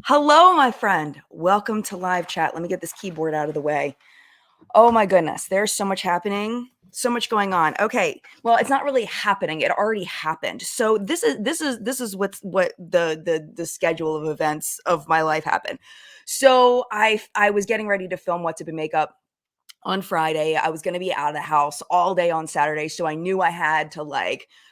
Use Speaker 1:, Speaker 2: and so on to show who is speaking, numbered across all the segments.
Speaker 1: Hello, my friend. Welcome to live chat. Let me get this keyboard out of the way. Oh my goodness, there's so much happening, so much going on. Okay, well, it's not really happening. It already happened. So this is what the schedule of events of my life happened. So I was getting ready to film What's Up in Makeup on Friday. I was going to be out of the house all day on Saturday. So I knew I had to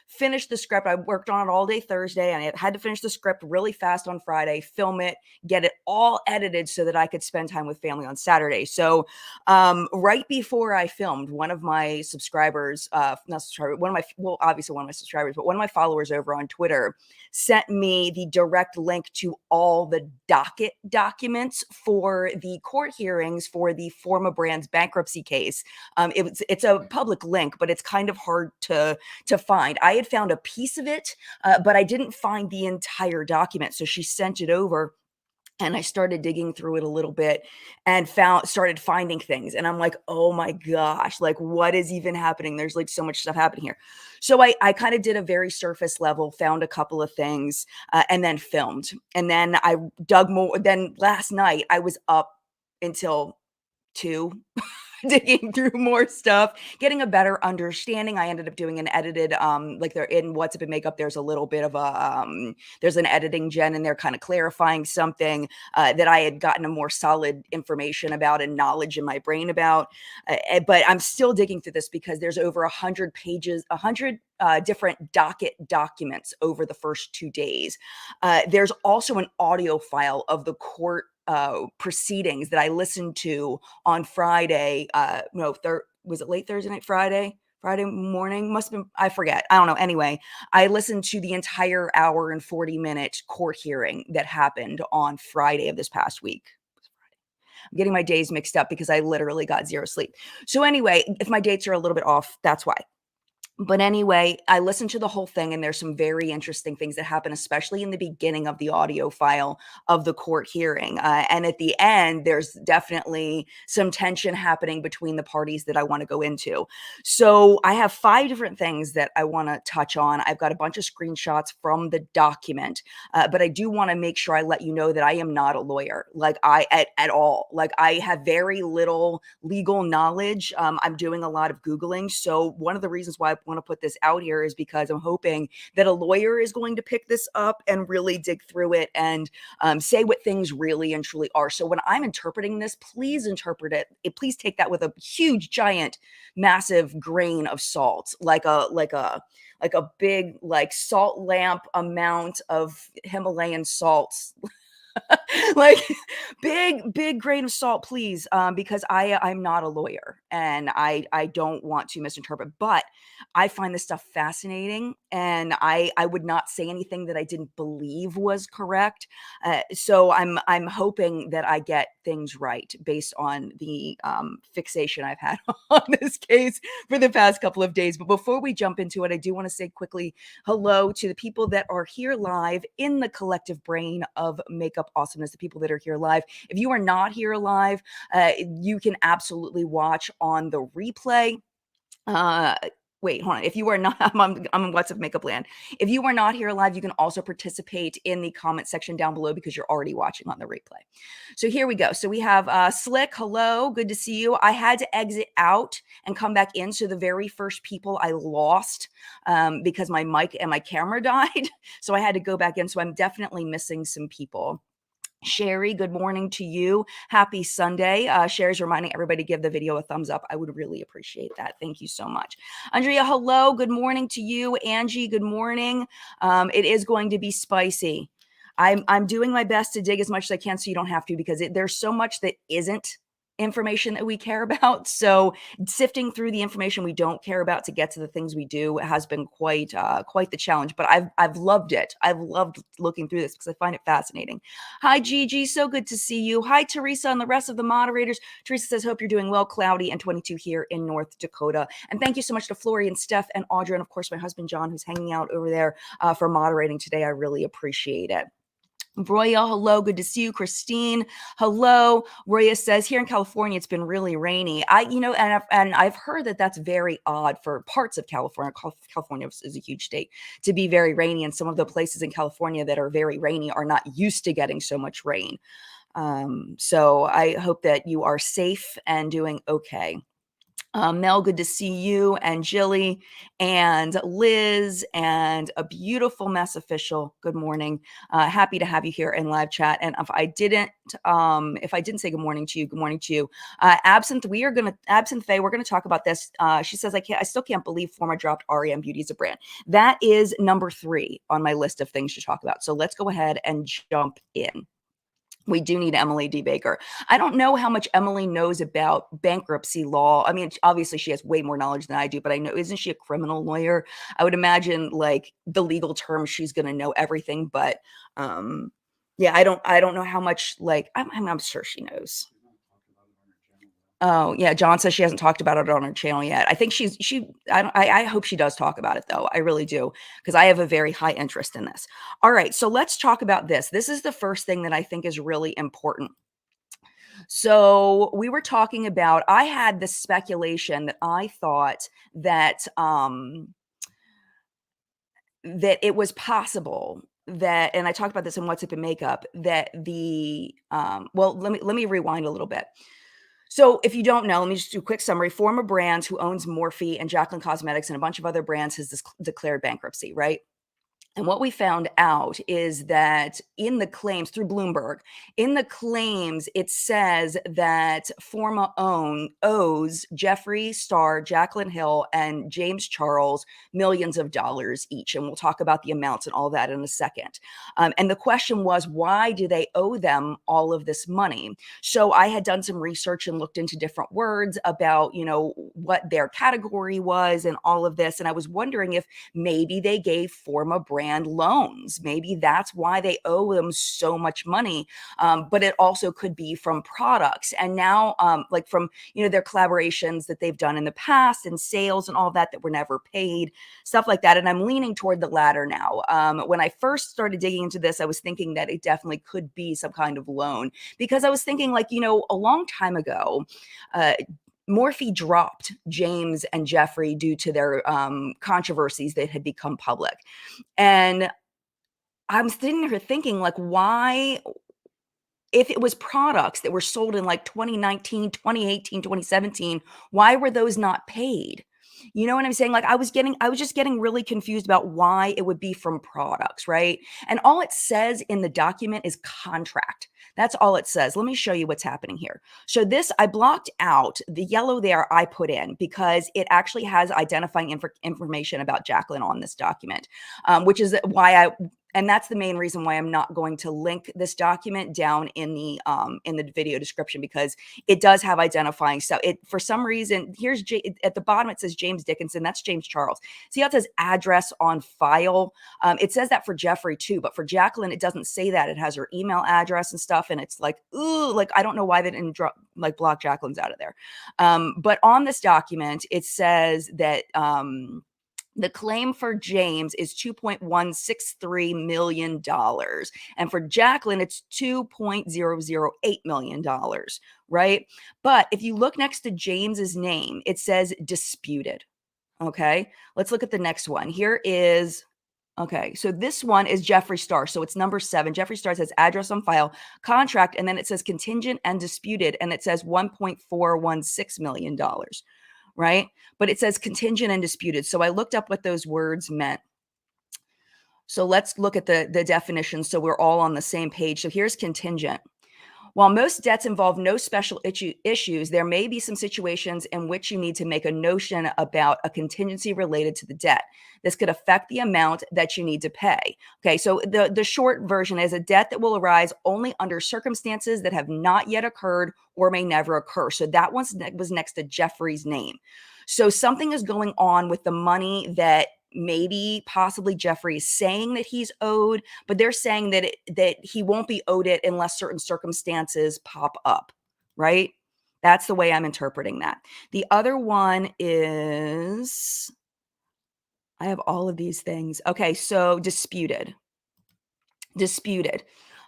Speaker 1: finish the script. I worked on it all day Thursday and I had to finish the script really fast on Friday, film it, get it all edited so that I could spend time with family on Saturday. So right before I filmed, one of my subscribers, not subscriber, one of my, well, obviously one of my subscribers, but one of my followers over on Twitter sent me the direct link to all the docket documents for the court hearings for the Forma brand's bankruptcy case. It's a public link, but it's kind of hard to find. I had found a piece of it, but I didn't find the entire document. So she sent it over and I started digging through it a little bit and started finding things. And I'm like, oh my gosh, like what is even happening? There's like so much stuff happening here. So I kind of did a very surface level, found a couple of things, and then filmed. And then I dug more. Then last night I was up until 2 digging through more stuff, getting a better understanding. I ended up doing an edited, like they're in What's Up in Makeup. There's a little bit of there's an editing gen in there kind of clarifying something that I had gotten a more solid information about and knowledge in my brain about. But I'm still digging through this because there's over 100 pages, 100 different docket documents over the first 2 days. There's also an audio file of the court proceedings that I listened to on Friday. No, was it late Thursday night, Friday morning? Must have been, I forget. I don't know. Anyway, I listened to the entire hour and 40-minute court hearing that happened on Friday of this past week. I'm getting my days mixed up because I literally got zero sleep. So anyway, if my dates are a little bit off, that's why. But anyway, I listened to the whole thing, and there's some very interesting things that happen, especially in the beginning of the audio file of the court hearing. And at the end, there's definitely some tension happening between the parties that I want to go into. So I have 5 different things that I want to touch on. I've got a bunch of screenshots from the document, but I do want to make sure I let you know that I am not a lawyer, like at all. Like I have very little legal knowledge. I'm doing a lot of Googling. So one of the reasons why I want to put this out here is because I'm hoping that a lawyer is going to pick this up and really dig through it and say what things really and truly are. So when I'm interpreting this, please interpret it. Please take that with a huge, giant, massive grain of salt, like a big salt lamp amount of Himalayan salts. Like big grain of salt, please, because I'm not a lawyer and I don't want to misinterpret, but I find this stuff fascinating, and I would not say anything that I didn't believe was correct. So I'm hoping that I get things right based on the fixation I've had on this case for the past couple of days. But before we jump into it, I do want to say quickly hello to the people that are here live in the collective brain of makeup awesomeness, the people that are here live. If you are not here live, you can absolutely watch on the replay. Wait, hold on. If you are not, I'm on What's Up Makeup Land. If you are not here live, you can also participate in the comment section down below because you're already watching on the replay. So here we go. So we have Slick. Hello, good to see you. I had to exit out and come back in. So the very first people I lost because my mic and my camera died. So I had to go back in. So I'm definitely missing some people. Sherry, good morning to you. Happy Sunday. Sherry's reminding everybody to give the video a thumbs up. I would really appreciate that. Thank you so much. Andrea, hello. Good morning to you. Angie, good morning. It is going to be spicy. I'm doing my best to dig as much as I can so you don't have to, because there's so much that isn't information that we care about. So sifting through the information we don't care about to get to the things we do has been quite the challenge, but I've loved it. I've loved looking through this because I find it fascinating. Hi, Gigi. So good to see you. Hi, Teresa and the rest of the moderators. Teresa says, hope you're doing well. Cloudy and 22 here in North Dakota. And thank you so much to Flory and Steph and Audra, and of course, my husband, John, who's hanging out over there for moderating today. I really appreciate it. Roya, hello. Good to see you. Christine, hello. Roya says here in California, it's been really rainy. I've heard that that's very odd for parts of California. California is a huge state to be very rainy, and some of the places in California that are very rainy are not used to getting so much rain. So I hope that you are safe and doing okay. Mel, good to see you, and Jilly, and Liz, and a beautiful mess official. Good morning. Happy to have you here in live chat. And if I didn't say good morning to you, good morning to you. Absinthe Faye, we're gonna talk about this. She says, I still can't believe Forma dropped REM Beauty as a brand. That is number 3 on my list of things to talk about. So let's go ahead and jump in. We do need Emily D. Baker. I don't know how much Emily knows about bankruptcy law. I mean, obviously she has way more knowledge than I do, but I know, isn't she a criminal lawyer? I would imagine like the legal terms, she's going to know everything, but yeah, I don't know how much, like, I'm sure she knows. Oh, yeah, John says she hasn't talked about it on her channel yet. I think I hope she does talk about it though. I really do, because I have a very high interest in this. All right, so let's talk about this. This is the first thing that I think is really important. So we were talking about, I had this speculation that I thought that that it was possible that, and I talked about this in What's Up in Makeup, that well, let me rewind a little bit. So if you don't know, let me just do a quick summary. Forma Brands, who owns Morphe and Jaclyn Cosmetics and a bunch of other brands, has declared bankruptcy, right? And what we found out is that in the claims through Bloomberg, in the claims, it says that Forma owes Jeffree Star, Jaclyn Hill, and James Charles millions of dollars each. And we'll talk about the amounts and all that in a second. And the question was, why do they owe them all of this money? So I had done some research and looked into different words about, what their category was and all of this. And I was wondering if maybe they gave Forma brand loans. Maybe that's why they owe them so much money. But it also could be from products. And now, like from, their collaborations that they've done in the past and sales and all that were never paid, stuff like that. And I'm leaning toward the latter now. When I first started digging into this, I was thinking that it definitely could be some kind of loan, because I was thinking, like, a long time ago, Morphe dropped James and Jeffree due to their controversies that had become public. And I'm sitting here thinking, like, why, if it was products that were sold in like 2019, 2018, 2017, why were those not paid? You know what I'm saying? Like, I was just getting really confused about why it would be from products, right? And all it says in the document is contract. That's all it says. Let me show you what's happening here. So this, I blocked out the yellow there, I put in because it actually has identifying information about Jaclyn on this document, which is why and that's the main reason why I'm not going to link this document down in the video description, because it does have identifying stuff. It, for some reason, at the bottom it says James Dickinson. That's James Charles. See how it says address on file? It says that for Jeffree too, but for Jaclyn it doesn't say that. It has her email address and stuff, and it's like, ooh, like, I don't know why they didn't block Jaclyn's out of there. But on this document it says that the claim for James is $2.163 million. And for Jaclyn, it's $2.008 million, right? But if you look next to James's name, it says disputed. Okay, let's look at the next one. Here is, okay, so this one is Jeffree Star. So it's number 7. Jeffree Star says address on file, contract, and then it says contingent and disputed, and it says $1.416 million. Right? But it says contingent and disputed. So I looked up what those words meant. So let's look at the definition so we're all on the same page. So here's contingent. While most debts involve no special issues, there may be some situations in which you need to make a notion about a contingency related to the debt. This could affect the amount that you need to pay. Okay, so the short version is a debt that will arise only under circumstances that have not yet occurred or may never occur. So that one was next to Jeffree's name. So something is going on with the money that maybe possibly Jeffree is saying that he's owed, but they're saying that he won't be owed it unless certain circumstances pop up, right? That's the way I'm interpreting that. The other one is, I have all of these things. Okay, so disputed.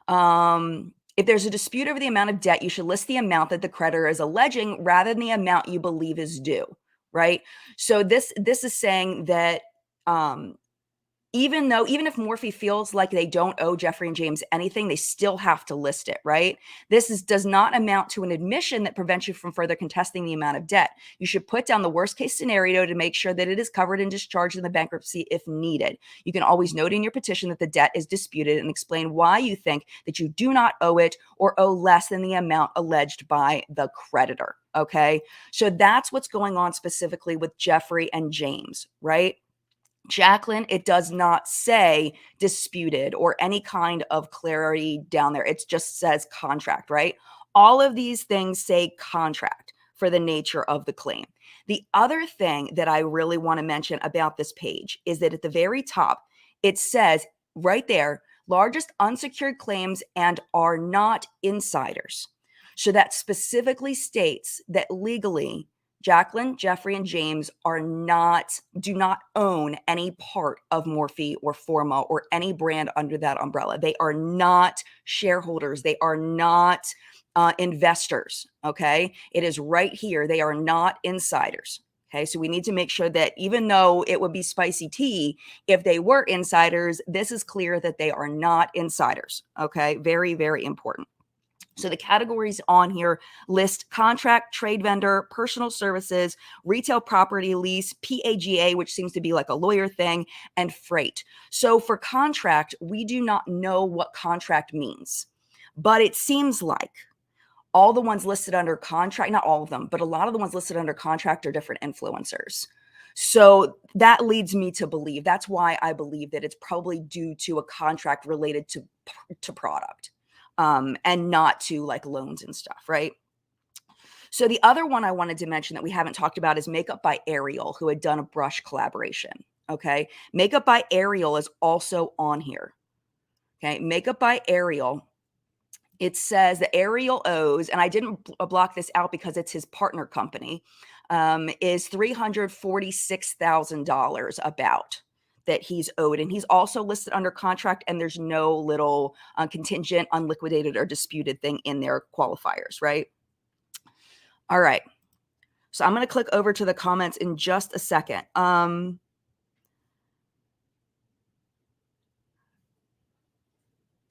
Speaker 1: If there's a dispute over the amount of debt, you should list the amount that the creditor is alleging rather than the amount you believe is due, right? So this is saying that um, even if Morphe feels like they don't owe Jeffree and James anything, they still have to list it, right? Does not amount to an admission that prevents you from further contesting the amount of debt. You should put down the worst case scenario to make sure that it is covered and discharged in the bankruptcy if needed. You can always note in your petition that the debt is disputed and explain why you think that you do not owe it or owe less than the amount alleged by the creditor, okay? So that's what's going on specifically with Jeffree and James, right? Jaclyn, it does not say disputed or any kind of clarity down there. It just says contract, right? All of these things say contract for the nature of the claim. The other thing that I really want to mention about this page is that at the very top, it says right there, largest unsecured claims and are not insiders. So that specifically states that legally, Jaclyn, Jeffree, and James do not own any part of Morphe or Forma or any brand under that umbrella. They are not shareholders. They are not investors. Okay. It is right here. They are not insiders. Okay. So we need to make sure that even though it would be spicy tea if they were insiders, this is clear that they are not insiders. Okay. Very, very important. So the categories on here list contract, trade vendor, personal services, retail property lease, PAGA, which seems to be like a lawyer thing, and freight. So for contract, we do not know what contract means, but it seems like all the ones listed under contract, not all of them, but a lot of the ones listed under contract are different influencers. So that leads me to believe, that's why I believe that it's probably due to a contract related to product. And not to like loans and stuff, right? So the other one I wanted to mention that we haven't talked about is Makeup by Ariel, who had done a brush collaboration. Okay. Makeup by Ariel is also on here. Okay. Makeup by Ariel. It says that Ariel owes, and I didn't block this out because it's his partner company, is $346,000 about that he's owed. And he's also listed under contract, and there's no little contingent, unliquidated, or disputed thing in their qualifiers, right? All right. So I'm going to click over to the comments in just a second.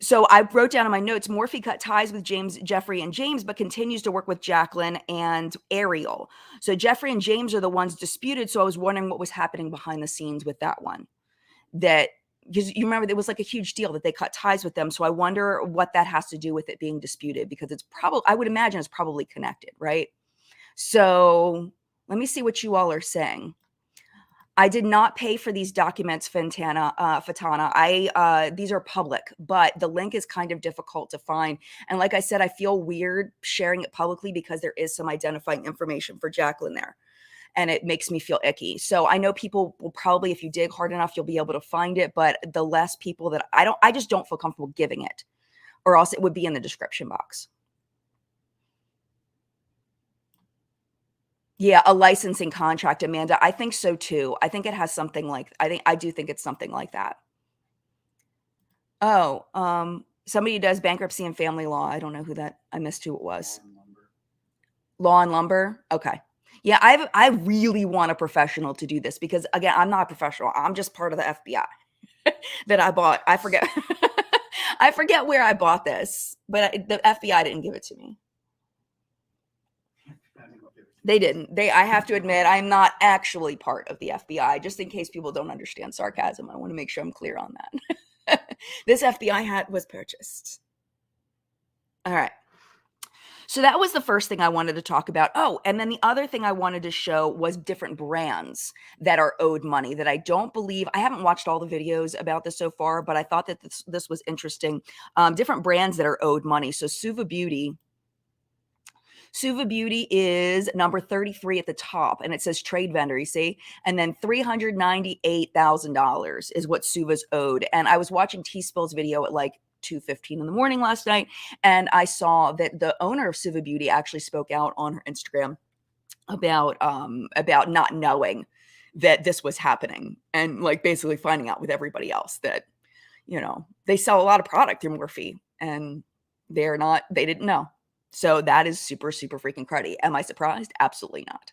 Speaker 1: So I wrote down in my notes, Morphe cut ties with Jeffree and James, but continues to work with Jaclyn and Ariel. So Jeffree and James are the ones disputed. So I was wondering what was happening behind the scenes with that one. Because you remember there was like a huge deal that they cut ties with them. So I wonder what that has to do with it being disputed, because I would imagine it's probably connected, right? So let me see what you all are saying. I did not pay for these documents, Fatana. These are public, but the link is kind of difficult to find. And like I said, I feel weird sharing it publicly because there is some identifying information for Jaclyn there, and it makes me feel icky. So I know people will probably, if you dig hard enough, you'll be able to find it. But the less people that I just don't feel comfortable giving it, or else it would be in the description box. Yeah, a licensing contract, Amanda. I think so too. I think it has something like, I do think it's something like that. Oh, somebody who does bankruptcy and family law. I don't know who that, I missed who it was. Law and lumber. Okay. Yeah, I really want a professional to do this because again, I'm not a professional. I'm just part of the FBI that I bought. I forget. I forget where I bought this, but the FBI didn't give it to me. They didn't. I have to admit, I'm not actually part of the FBI, just in case people don't understand sarcasm. I want to make sure I'm clear on that. This FBI hat was purchased. All right. So that was the first thing I wanted to talk about. Oh, and then the other thing I wanted to show was different brands that are owed money that I don't believe, I haven't watched all the videos about this so far, but I thought that this was interesting. Different brands that are owed money. So Suva Beauty is number 33 at the top, and it says trade vendor, you see? And then $398,000 is what Suva's owed. And I was watching T-Spill's video at like 2:15 in the morning last night, and I saw that the owner of Suva Beauty actually spoke out on her Instagram about not knowing that this was happening, and like basically finding out with everybody else that, you know, they sell a lot of product through Morphe. and they didn't know. So that is super, super freaking cruddy. Am I surprised? Absolutely not.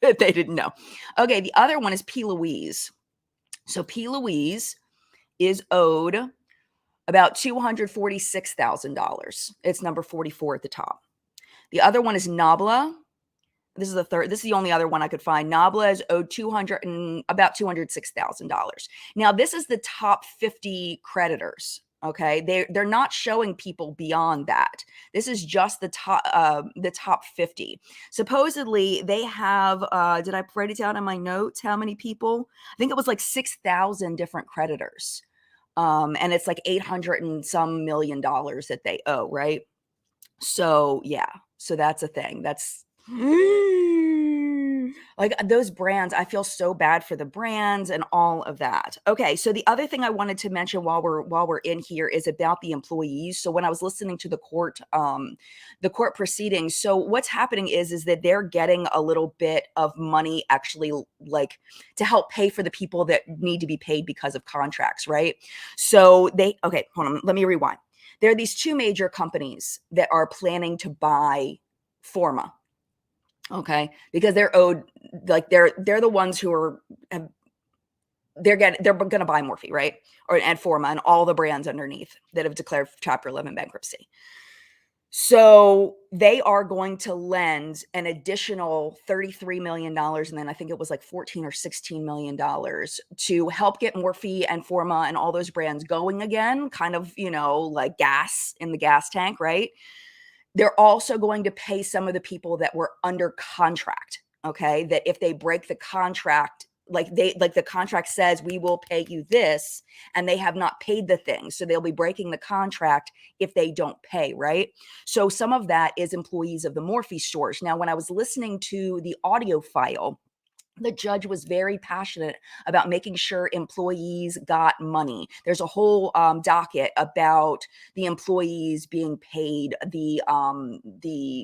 Speaker 1: That they didn't know. Okay, the other one is P. Louise. So P. Louise is owed about $246,000. It's number 44 at the top. The other one is Nabla. This is the third. This is the only other one I could find. Nabla is owed about $206,000. Now, this is the top 50 creditors. Okay, they're not showing people beyond that. This is just the top 50. Supposedly, they have. Did I write it down in my notes? How many people? I think it was like 6,000 different creditors. And it's like 800 and some million dollars that they owe, right? So yeah, so that's a thing. That's like those brands, I feel so bad for the brands and all of that. Okay, so the other thing I wanted to mention while we're in here is about the employees. So when I was listening to the court proceedings, so what's happening is that they're getting a little bit of money actually, like, to help pay for the people that need to be paid because of contracts, right? So okay, hold on, let me rewind. There are these two major companies that are planning to buy Forma, okay? Because they're owed, like they're the ones who are they're going to buy Morphe, right? And Forma and all the brands underneath that have declared Chapter 11 bankruptcy. So they are going to lend an additional $33 million. And then I think it was like $14 or $16 million to help get Morphe and Forma and all those brands going again, kind of, like gas in the gas tank, right? They're also going to pay some of the people that were under contract, okay? That if they break the contract, like the contract says, we will pay you this, and they have not paid the thing. So they'll be breaking the contract if they don't pay, right? So some of that is employees of the Morphe stores. Now, when I was listening to the audio file, the judge was very passionate about making sure employees got money. There's a whole docket about the employees being paid, the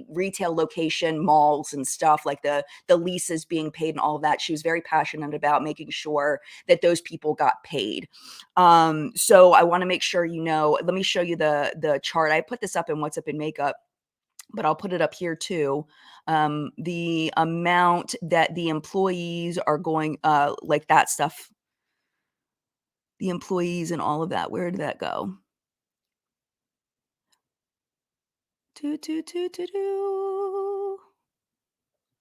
Speaker 1: retail location, malls and stuff, like the leases being paid and all of that. She was very passionate about making sure that those people got paid. So I want to make sure let me show you the chart. I put this up in What's Up in Makeup, but I'll put it up here too. The amount that the employees are going, like that stuff, the employees and all of that. Where did that go? I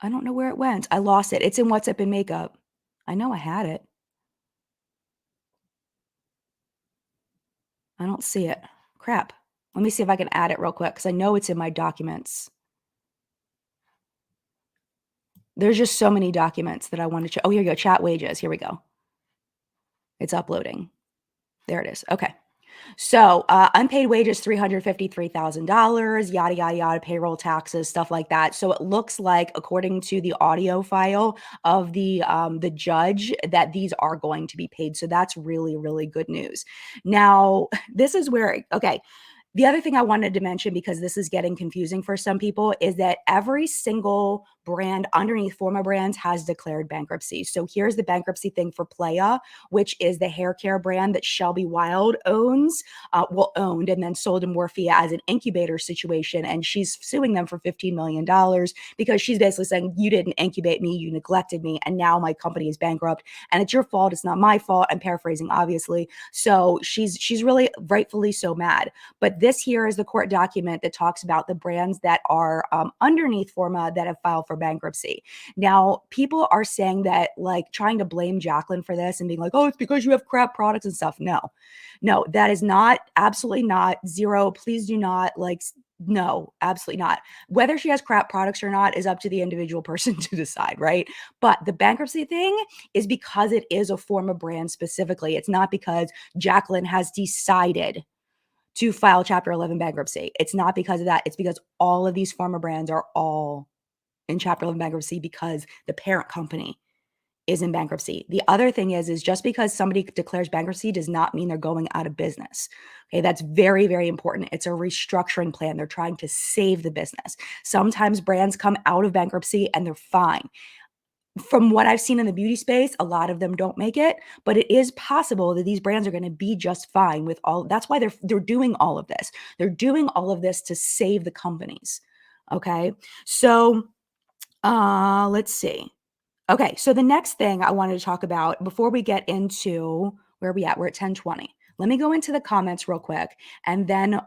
Speaker 1: don't know where it went. I lost it. It's in What's Up in Makeup. I know I had it. I don't see it. Crap. Let me see if I can add it real quick because I know it's in my documents. There's just so many documents that I want to check. Oh, here you go. Chat wages. Here we go. It's uploading. There it is. Okay. So unpaid wages, $353,000, yada, yada, yada, payroll taxes, stuff like that. So it looks like, according to the audio file of the judge, that these are going to be paid. So that's really, really good news. Now, this is where, okay, the other thing I wanted to mention, because this is getting confusing for some people, is that every single brand underneath Forma Brands has declared bankruptcy. So here's the bankruptcy thing for Playa, which is the haircare brand that Shelby Wilde owned and then sold to Morphe as an incubator situation. And she's suing them for $15 million because she's basically saying, you didn't incubate me, you neglected me, and now my company is bankrupt. And it's your fault. It's not my fault. I'm paraphrasing, obviously. So she's really rightfully so mad. But this here is the court document that talks about the brands that are underneath Forma that have filed for bankruptcy. Now, people are saying that, like, trying to blame Jaclyn for this and being like, oh, it's because you have crap products and stuff. No, that is not, absolutely not. Zero. Please do not, no, absolutely not. Whether she has crap products or not is up to the individual person to decide, right? But the bankruptcy thing is because it is a Forma brand specifically. It's not because Jaclyn has decided to file Chapter 11 bankruptcy. It's not because of that. It's because all of these Forma brands are all in Chapter 11 bankruptcy because the parent company is in bankruptcy. The other thing is just because somebody declares bankruptcy does not mean they're going out of business. Okay, that's very, very important. It's a restructuring plan. They're trying to save the business. Sometimes brands come out of bankruptcy and they're fine. from what I've seen in the beauty space, a lot of them don't make it, but it is possible that these brands are going to be just fine with all. That's why they're doing all of this. They're doing all of this to save the companies. Okay. So let's see. Okay, so the next thing I wanted to talk about before we get into where are we at? We're at 10:20. Let me go into the comments real quick, and then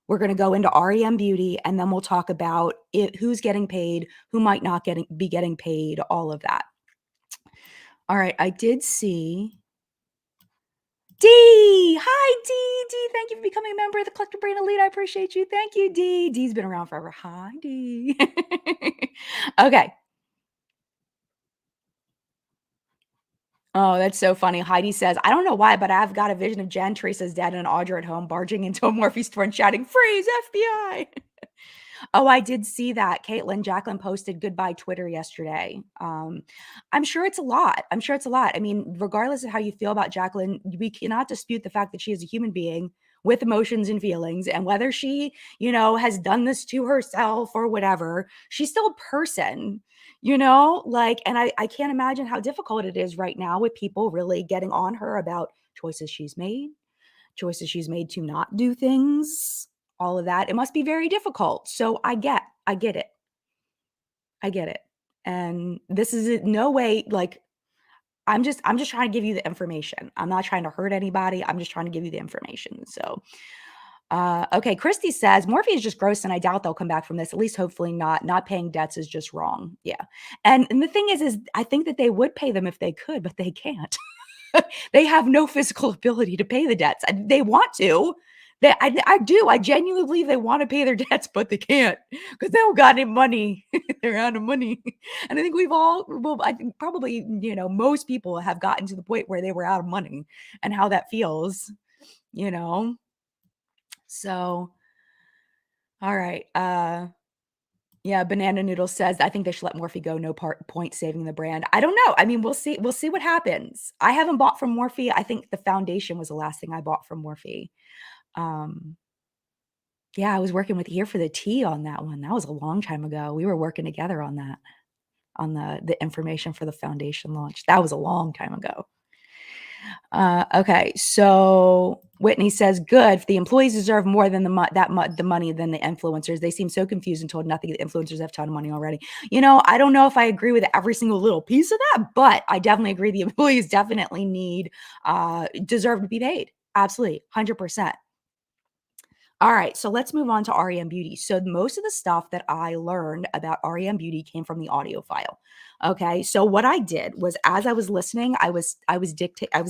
Speaker 1: we're going to go into REM Beauty, and then we'll talk about who's getting paid, who might not be getting paid, all of that. All right, I did see D. Hi, D. D, thank you for becoming a member of the Collector Brain Elite. I appreciate you. Thank you, D. D's been around forever. Hi, D. Okay. Oh, that's so funny. Heidi says, I don't know why, but I've got a vision of Jen, Teresa's dad, and Audra at home barging into a Morphe store and shouting, freeze, FBI. Oh, I did see that. Jaclyn posted goodbye Twitter yesterday. I'm sure it's a lot. I'm sure it's a lot. I mean, regardless of how you feel about Jaclyn, we cannot dispute the fact that she is a human being with emotions and feelings. And whether she, has done this to herself or whatever, she's still a person, and I can't imagine how difficult it is right now with people really getting on her about choices she's made to not do things, all of that. It must be very difficult. So I get it. I get it. And this is no way, like, I'm just trying to give you the information. I'm not trying to hurt anybody. I'm just trying to give you the information. So, okay. Christy says Morphe is just gross, and I doubt they'll come back from this. At least, hopefully not. Not paying debts is just wrong. Yeah. And the thing is I think that they would pay them if they could, but they can't. They have no physical ability to pay the debts. They want to. I do. I genuinely believe they want to pay their debts, but they can't because they don't got any money. They're out of money. And I think I think probably, most people have gotten to the point where they were out of money and how that feels, you know? So, all right. Yeah, Banana Noodle says, I think they should let Morphe go. No point saving the brand. I don't know. I mean, we'll see. We'll see what happens. I haven't bought from Morphe. I think the foundation was the last thing I bought from Morphe. Yeah, I was working with Ear for the Tea on that one. That was a long time ago. We were working together on that, on the information for the foundation launch. That was a long time ago. Okay, so Whitney says, good. The employees deserve more than the money than the influencers. They seem so confused and told nothing. The influencers have a ton of money already. I don't know if I agree with every single little piece of that, but I definitely agree the employees definitely deserve to be paid. Absolutely, 100%. All right, so let's move on to REM Beauty. So most of the stuff that I learned about REM Beauty came from the audio file. Okay, so what I did was, as I was listening, I was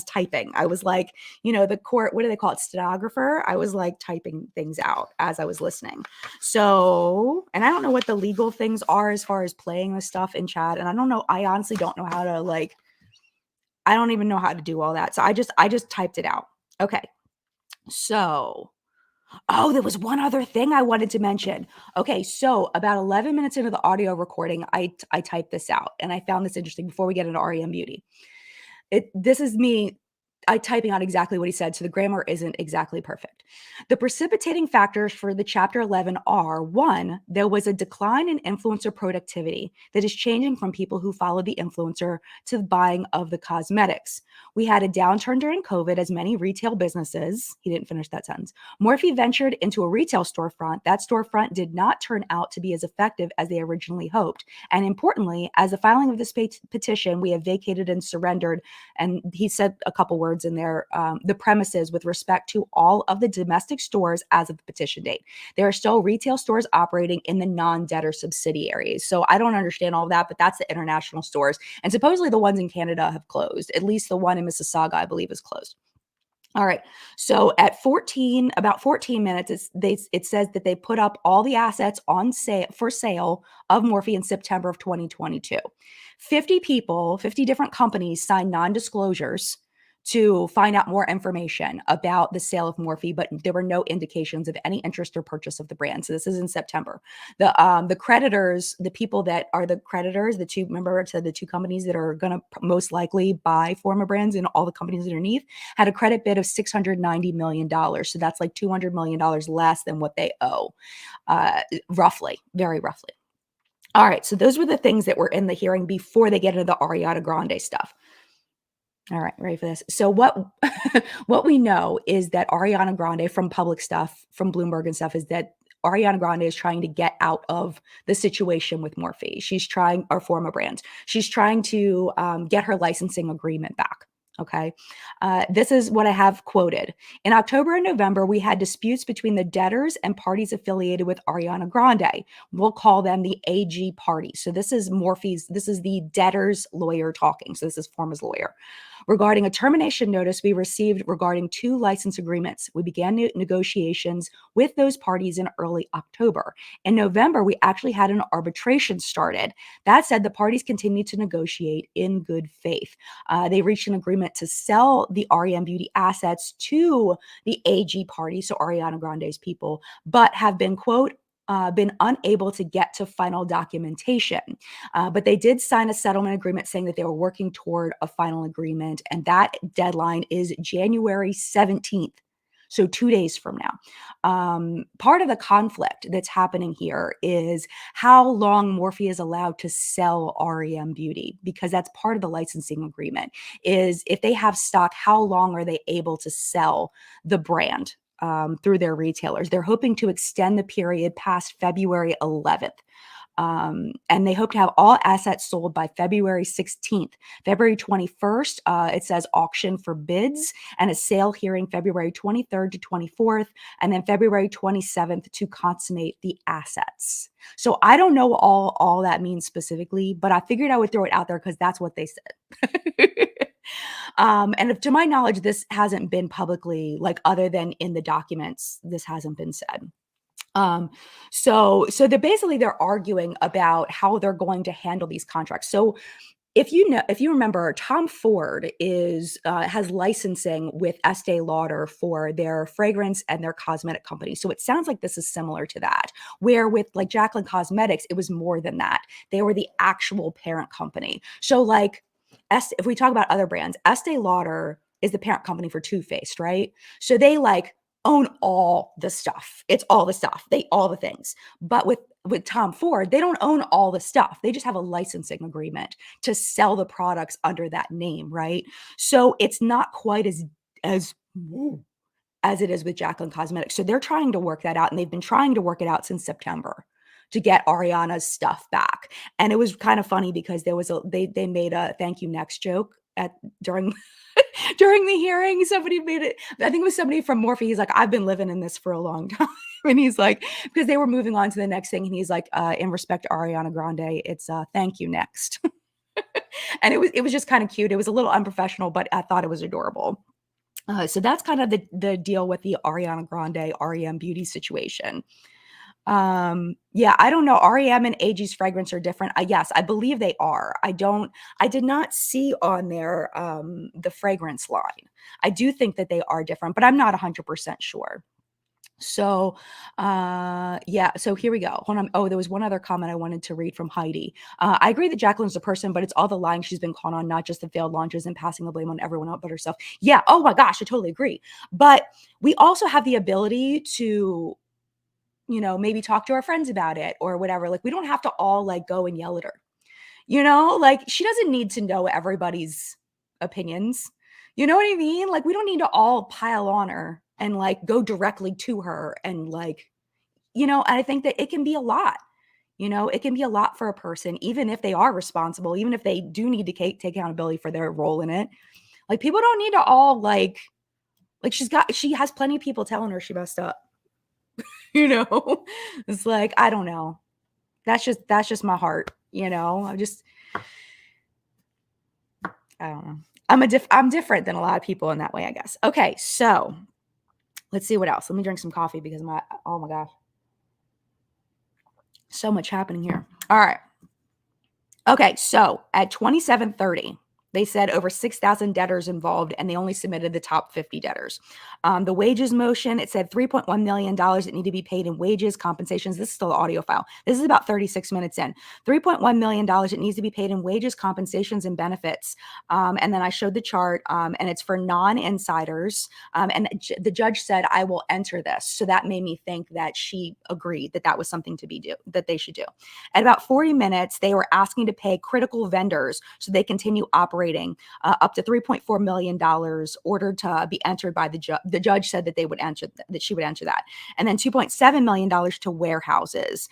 Speaker 1: typing. I was like, the court, what do they call it, stenographer? I was like typing things out as I was listening. So, and I don't know what the legal things are as far as playing the stuff in chat, and I honestly don't know how to I don't even know how to do all that. So I just typed it out. Okay, so. Oh, there was one other thing I wanted to mention. Okay, so about 11 minutes into the audio recording, I typed this out, and I found this interesting before we get into REM Beauty. This is me typing out exactly what he said, so the grammar isn't exactly perfect. The precipitating factors for the Chapter 11 are, 1, there was a decline in influencer productivity that is changing from people who follow the influencer to the buying of the cosmetics. We had a downturn during COVID as many retail businesses, he didn't finish that sentence, Morphe ventured into a retail storefront. That storefront did not turn out to be as effective as they originally hoped. And importantly, as the filing of this petition, we have vacated and surrendered, and he said a couple words in there, the premises with respect to all of the domestic stores as of the petition date. There are still retail stores operating in the non-debtor subsidiaries. So I don't understand all of that, but that's the international stores. And supposedly the ones in Canada have closed. At least the one in Mississauga, I believe, is closed. All right. So at about 14 minutes, it says that they put up all the assets on sale for sale of Morphe in September of 2022. 50 different companies signed non-disclosures to find out more information about the sale of Morphe, but there were no indications of any interest or purchase of the brand. So this is in September. The creditors, the people that are the creditors, the two companies that are going to most likely buy Forma brands and all the companies underneath, had a credit bid of $690 million. So that's like $200 million less than what they owe, roughly, very roughly. All right, so those were the things that were in the hearing before they get into the Ariana Grande stuff. All right, ready for this? So what what we know is that Ariana Grande, from public stuff, from Bloomberg and stuff, is that Ariana Grande is trying to get out of the situation with Morphe. She's trying, or Forma brand. She's trying to get her licensing agreement back. Okay. This is what I have quoted. In October and November, we had disputes between the debtors and parties affiliated with Ariana Grande. We'll call them the AG party. So this is Morphe's, this is the debtor's lawyer talking. So this is Forma's lawyer. Regarding a termination notice we received regarding 2 license agreements. We began negotiations with those parties in early October. In November, we actually had an arbitration started. That said, the parties continued to negotiate in good faith. They reached an agreement to sell the REM Beauty assets to the AG party, so Ariana Grande's people, but have been, quote, been unable to get to final documentation. But they did sign a settlement agreement saying that they were working toward a final agreement, and that deadline is January 17th. So 2 days from now. Part of the conflict that's happening here is how long Morphe is allowed to sell REM Beauty, because that's part of the licensing agreement, is if they have stock, how long are they able to sell the brand through their retailers? They're hoping to extend the period past February 11th. And they hope to have all assets sold by February 16th. February 21st, it says auction for bids, and a sale hearing February 23rd to 24th, and then February 27th to consummate the assets. So I don't know all that means specifically, but I figured I would throw it out there because that's what they said. And if, to my knowledge, this hasn't been publicly, like, other than in the documents, this hasn't been said. So they're arguing about how they're going to handle these contracts. So if you remember, Tom Ford has licensing with Estee Lauder for their fragrance and their cosmetic company. So it sounds like this is similar to that, where with like Jaclyn Cosmetics, it was more than that. They were the actual parent company. So like, if we talk about other brands, Estee Lauder is the parent company for Too Faced, right? So they like own all the stuff. It's all the stuff. They all the things. But with Tom Ford, they don't own all the stuff. They just have a licensing agreement to sell the products under that name, right? So it's not quite as as it is with Jaclyn Cosmetics. So they're trying to work that out, and they've been trying to work it out since September to get Ariana's stuff back. And it was kind of funny because there was they made a thank you next joke at during during the hearing. Somebody made it, I think it was somebody from Morphe. He's like, I've been living in this for a long time. And he's like, because they were moving on to the next thing, and he's like, in respect to Ariana Grande, it's thank you next. And it was just kind of cute. It was a little unprofessional, but I thought it was adorable. So that's kind of the deal with the Ariana Grande REM Beauty situation. Yeah, I don't know. REM and AG's fragrance are different. Yes, I believe they are. I did not see on there the fragrance line. I do think that they are different, but I'm not 100% sure. So, yeah, so here we go. Hold on. Oh, there was one other comment I wanted to read from Heidi. I agree that Jaclyn's a person, but it's all the lying she's been caught on, not just the failed launches and passing the blame on everyone else but herself. Yeah. Oh my gosh, I totally agree. But we also have the ability to, maybe talk to our friends about it or whatever. Like, we don't have to all like go and yell at her. Like, she doesn't need to know everybody's opinions. You know what I mean? Like, we don't need to all pile on her and like go directly to her and like, I think that it can be a lot. It can be a lot for a person, even if they are responsible, even if they do need to take accountability for their role in it. Like, people don't need to all like she has plenty of people telling her she messed up. It's like, I don't know. That's just my heart. I don't know. I'm different than a lot of people in that way, I guess. Okay, so let's see what else. Let me drink some coffee because oh my gosh, so much happening here. All right. Okay, so at 27:30, They said over 6,000 debtors involved, and they only submitted the top 50 debtors. The wages motion, it said $3.1 million that need to be paid in wages, compensations. This is still the audio file. This is about 36 minutes in. $3.1 million that needs to be paid in wages, compensations, and benefits. And then I showed the chart, and it's for non-insiders. And the judge said, I will enter this. So that made me think that she agreed that that was something that they should do. At about 40 minutes, they were asking to pay critical vendors so they continue operating, up to $3.4 million ordered to be entered by the judge. The judge said that she would enter that. And then $2.7 million to warehouses,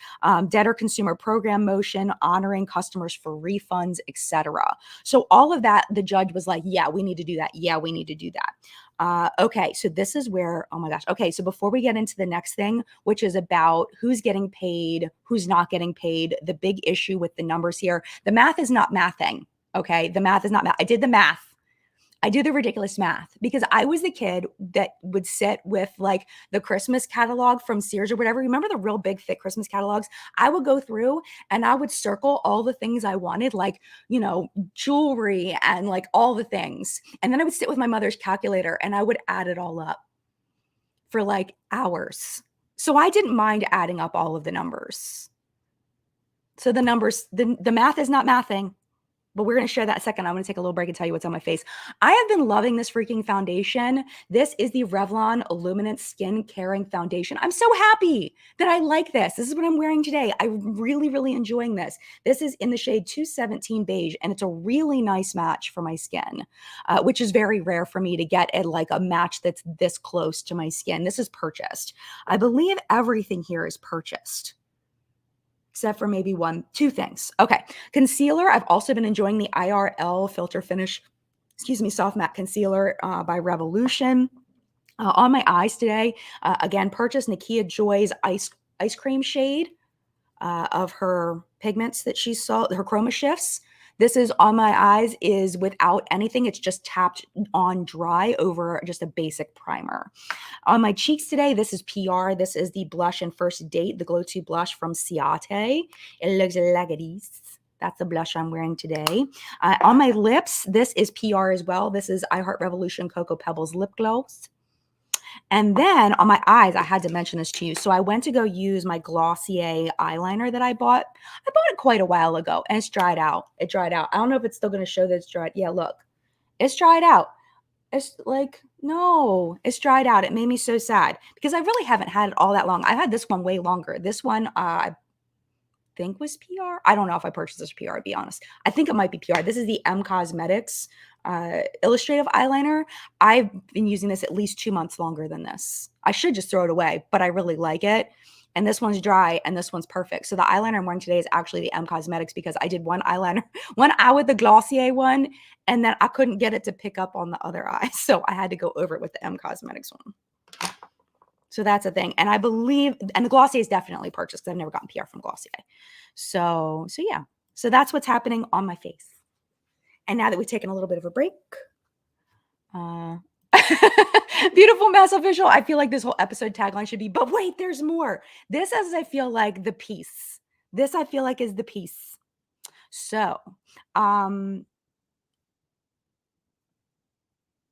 Speaker 1: debtor consumer program motion, honoring customers for refunds, etc. So all of that, the judge was like, yeah, we need to do that. Yeah, we need to do that. Okay, so this is where, oh my gosh. Okay, so before we get into the next thing, which is about who's getting paid, who's not getting paid, the big issue with the numbers here, the math is not mathing. Okay, the math is not math. I did the math. I do the ridiculous math because I was the kid that would sit with like the Christmas catalog from Sears or whatever. Remember the real big, thick Christmas catalogs? I would go through and I would circle all the things I wanted, like, jewelry and like all the things. And then I would sit with my mother's calculator and I would add it all up for like hours. So I didn't mind adding up all of the numbers. So the numbers, the math is not mathing. But we're going to share that in a second. I'm going to take a little break and tell you what's on my face. I have been loving this freaking foundation. This is the Revlon Illuminant Skin Caring Foundation. I'm so happy that I like this. This is what I'm wearing today. I'm really, really enjoying this. This is in the shade 217 beige, and it's a really nice match for my skin, which is very rare for me to get like a match that's this close to my skin. This is purchased. I believe everything here is purchased, except for maybe two things. Okay. Concealer. I've also been enjoying the IRL Filter Finish, soft matte concealer by Revolution. On my eyes today, again, purchased Nakia Joy's ice cream shade of her pigments that she saw, her chroma shifts. This is on my eyes, is without anything. It's just tapped on dry over just a basic primer. On my cheeks today, this is PR. This is the Blush and First Date, the Glow 2 blush from Ciate. It looks like this. That's the blush I'm wearing today. On my lips, this is PR as well. This is I Heart Revolution Cocoa Pebbles Lip Gloss. And then on my eyes, I had to mention this to you. So I went to go use my Glossier eyeliner that I bought. I bought it quite a while ago, and it's dried out. It dried out. I don't know if it's still going to show that it's dried. Yeah, look. It's dried out. It's like, no, it's dried out. It made me so sad because I really haven't had it all that long. I've had this one way longer. This one, I think was PR. I don't know if I purchased this PR, to be honest. I think it might be PR. This is the M Cosmetics illustrative eyeliner. I've been using this at least 2 months longer than this. I should just throw it away, but I really like it. And this one's dry and this one's perfect. So the eyeliner I'm wearing today is actually the M Cosmetics because I did one eye with the Glossier one, and then I couldn't get it to pick up on the other eye. So I had to go over it with the M Cosmetics one. So that's a thing. And I believe, and the Glossier is definitely purchased because I've never gotten PR from Glossier. So yeah. So that's what's happening on my face. And now that we've taken a little bit of a break, Beautiful Mess Official. I feel like this whole episode tagline should be, but wait, there's more. This is, I feel like, the piece. This, I feel like, is the piece. So,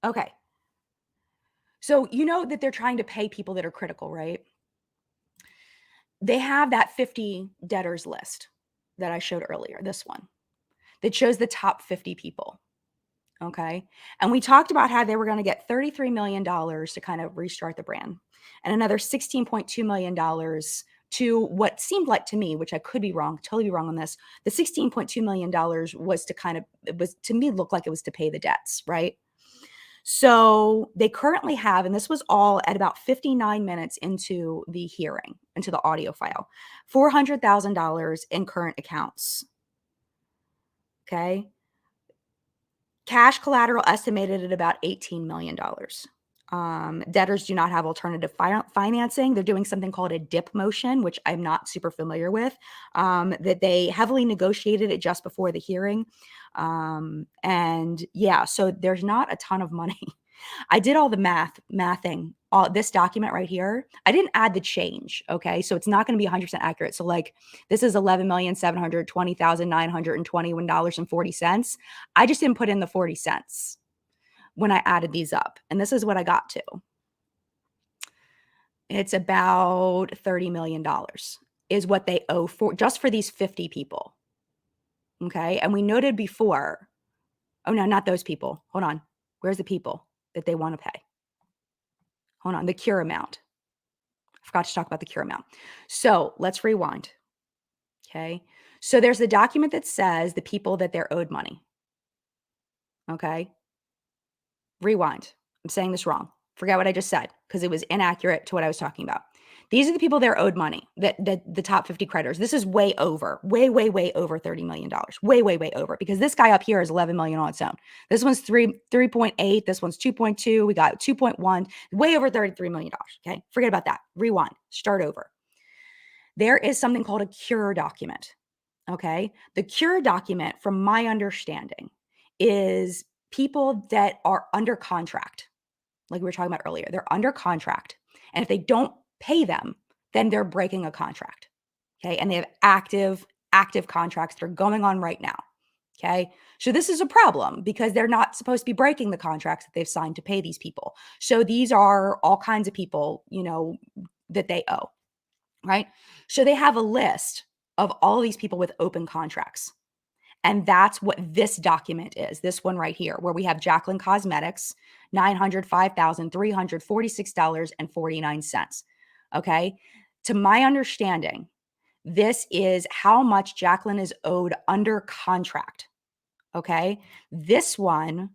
Speaker 1: okay. So, you know that they're trying to pay people that are critical, right? They have that 50 debtors list that I showed earlier, this one, that shows the top 50 people. Okay. And we talked about how they were going to get $33 million to kind of restart the brand, and another $16.2 million to what seemed like to me, which I could be wrong, totally wrong on this. The $16.2 million was to kind of, it was to me, looked like it was to pay the debts, right? So they currently have, and this was all at about 59 minutes into the hearing, into the audio file, $400,000 in current accounts. Okay. Cash collateral estimated at about $18 million. Debtors do not have alternative financing. They're doing something called a dip motion, which I'm not super familiar with, that they heavily negotiated it just before the hearing. And yeah, so there's not a ton of money I did all the mathing. All this document right here, I didn't add the change. Okay. So it's not going to be 100% accurate. So like this is $11,720,921.40. I just didn't put in the 40 cents when I added these up. And this is what I got to. It's about $30 million is what they owe for just for these 50 people. Okay. And we noted before, oh no, not those people. Hold on. Where's the people that they want to pay? Hold on. The cure amount. I forgot to talk about the cure amount. So let's rewind. Okay. So there's the document that says the people that they're owed money. Okay. Rewind. I'm saying this wrong. Forget what I just said because it was inaccurate to what I was talking about. These are the people they're owed money, that the top 50 creditors. This is way over, way over $30 million. Way over, because this guy up here is 11 million on its own. This one's 3.8. This one's 2.2. We got 2.1, way over $33 million. Okay. Forget about that. Rewind, start over. There is something called a cure document. Okay. The cure document, from my understanding, is people that are under contract. Like we were talking about earlier, they're under contract. And if they don't pay them, then they're breaking a contract. Okay. And they have active contracts that are going on right now. Okay. So this is a problem because they're not supposed to be breaking the contracts that they've signed to pay these people. So these are all kinds of people, that they owe. Right. So they have a list of all these people with open contracts. And that's what this document is. This one right here, where we have Jaclyn Cosmetics, $905,346.49. Okay. To my understanding, this is how much Jaclyn is owed under contract. Okay. This one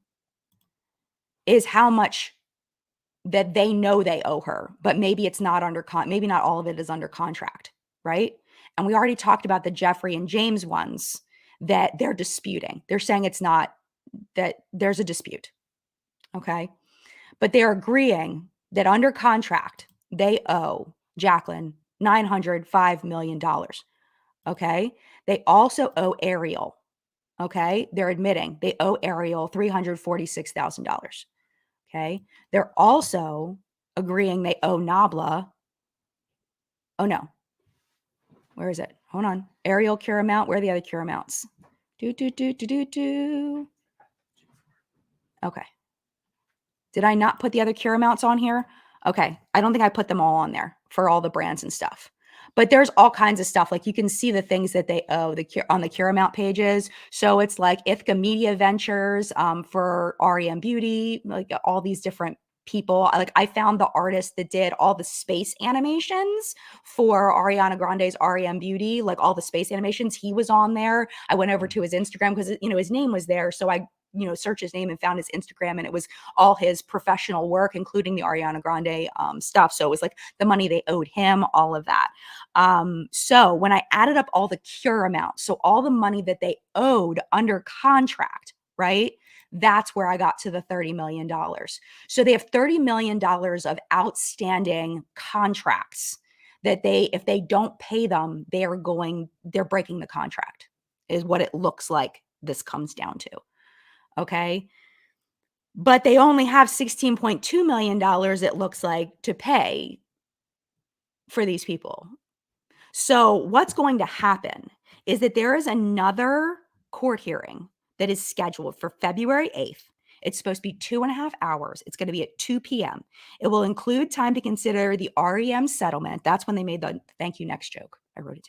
Speaker 1: is how much that they know they owe her, but maybe it's not maybe not all of it is under contract. Right. And we already talked about the Jeffree and James ones that they're disputing. They're saying it's not, that there's a dispute. Okay. But they're agreeing that under contract, they owe Jaclyn $905 million. Okay. They also owe Ariel. Okay. They're admitting they owe Ariel $346,000. Okay. They're also agreeing they owe Nabla. Oh no. Where is it? Hold on. Ariel cure amount. Where are the other cure amounts? Okay. Did I not put the other cure amounts on here? Okay. I don't think I put them all on there for all the brands and stuff. But there's all kinds of stuff. Like you can see the things that they owe on the cure amount pages. So it's like Ithaca Media Ventures for REM Beauty, like all these different people. Like I found the artist that did all the space animations for Ariana Grande's REM Beauty, like all the space animations. He was on there. I went over to his Instagram because his name was there. So I search his name and found his Instagram, and it was all his professional work, including the Ariana Grande stuff. So it was like the money they owed him, all of that. So when I added up all the cure amounts, so all the money that they owed under contract, right? That's where I got to the $30 million. So they have $30 million of outstanding contracts that if they don't pay them, they're breaking the contract, is what it looks like this comes down to. Okay. But they only have $16.2 million, it looks like, to pay for these people. So what's going to happen is that there is another court hearing that is scheduled for February 8th. It's supposed to be 2.5 hours. It's going to be at 2 p.m. It will include time to consider the REM settlement. That's when they made the thank you next joke. I wrote it